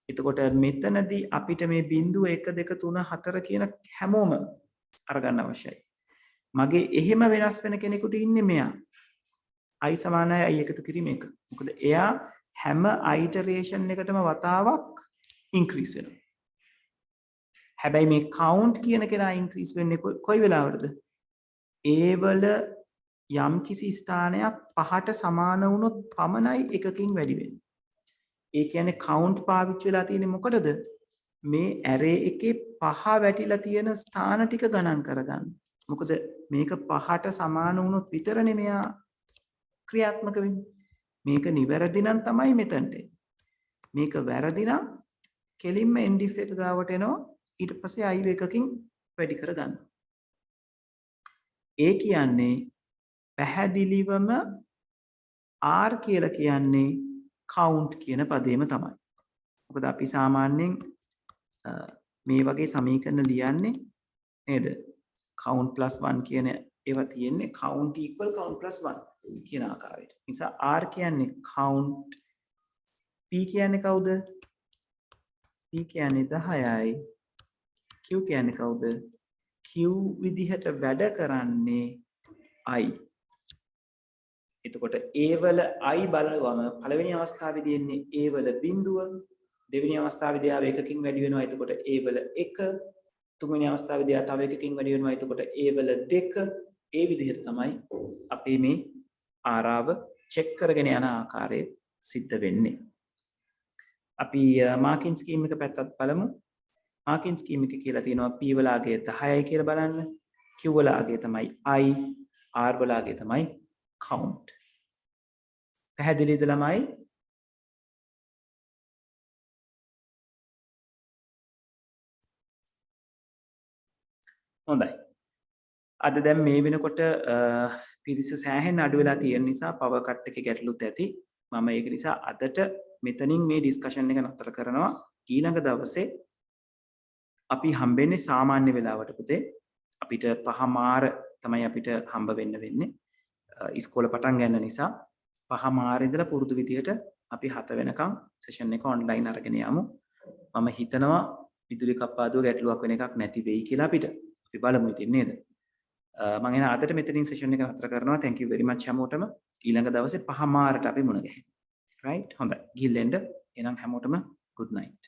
එතකොට මෙතනදී අපිට මේ බිඳුව 1 2 3 4 කියන හැමෝම අරගන්න අවශ්‍යයි. මගේ එහෙම වෙනස් වෙන කෙනෙකුට ඉන්නේ මෙයා. i සමානයි i එකතු කිරීම 1. මොකද එයා හැම iteration එකටම වතාවක් increase වෙනවා. හැබැයි මේ count කියන කෙනා increase වෙන්නේ කොයි වෙලාවටද? ඒවල යම් කිසි ස්ථානයක් 5ට සමාන වුණොත් පමණයි එකකින් වැඩි වෙන්නේ. ඒ කියන්නේ count පාවිච්චි වෙලා තියෙන්නේ මොකටද? මේ array එකේ 5 වැටිලා තියෙන ස්ථාන ටික ගණන් කරගන්න. මොකද මේක 5ට සමාන වුණොත් විතරනේ මෙයා ක්‍රියාත්මක වෙන්නේ. මේක නිවැරදි නම් තමයි මෙතනට එන්නේ. මේක වැරදි නම් කෙලින්ම end if එක ගාවට එනවා. ඊට පස්සේ i එකකින් වැඩි කරගන්න. ඒ කියන්නේ පැහැදිලිවම r කියලා කියන්නේ count කියන පදේම තමයි. මොකද අපි සාමාන්‍යයෙන් මේ වගේ සමීකරණ ලියන්නේ නේද? count +1 කියන ඒවා තියෙන්නේ count equal count +1 කියන ආකාරයට. නිසා r කියන්නේ count, p කියන්නේ කවුද? p කියන්නේ 10යි. q කියන්නේ කවුද? q විදිහට වැඩ කරන්නේ i. එතකොට ඒවල i බලවම පළවෙනි අවස්ථාවේදී එන්නේ ඒවල බිඳුව, දෙවෙනි අවස්ථාවේදී ආව එකකින් වැඩි වෙනවා. එතකොට ඒවල 1, තුන්වෙනි අවස්ථාවේදී ආ තව එකකින් වැඩි වෙනවා. එතකොට ඒවල 2. ඒ විදිහට තමයි අපි මේ ආරාව චෙක් කරගෙන යන ආකාරය සිද්ධ වෙන්නේ. අපි මාකින් ස්කීම් එක පැත්තත් බලමු. මාකින් ස්කීම් එක කියලා තියෙනවා p වල අගය 10යි කියලා බලන්න. q වල අගය තමයි i, r වල අගය තමයි count. පැහැදිලිද ළමයි? හොඳයි. අද දැන් මේ වෙනකොට පිරිස සෑහෙන අඩු වෙලා තියෙන නිසා පවර් කට් එකේ ගැටලුත් ඇති. මම ඒක නිසා අදට මෙතනින් මේ ඩිස්කෂන් එක නතර කරනවා. ඊළඟ දවසේ අපි හම්බෙන්නේ සාමාන්‍ය වෙලාවට පුතේ. අපිට 5:00 තමයි අපිට හම්බ වෙන්නේ. ඉස්කෝලේ පටන් ගන්න නිසා 5:00 ඉඳලා පුරුදු විදියට අපි 7 වෙනකම් සෙෂන් එක ඔන්ලයින් අරගෙන යමු. මම හිතනවා විදුලි කප්පාදුව ගැටලුවක් වෙන එකක් නැති වෙයි කියලා අපිට. අපි බලමු ඉතින් නේද? මම එන අදට මෙතනින් සෙෂන් එක නතර කරනවා. thank you very much හැමෝටම. ඊළඟ දවසේ 5:00 මාරට අපි මුණ ගැහෙමු. right? හොඳයි. ගිහින් එන්න. එහෙනම් හැමෝටම good night.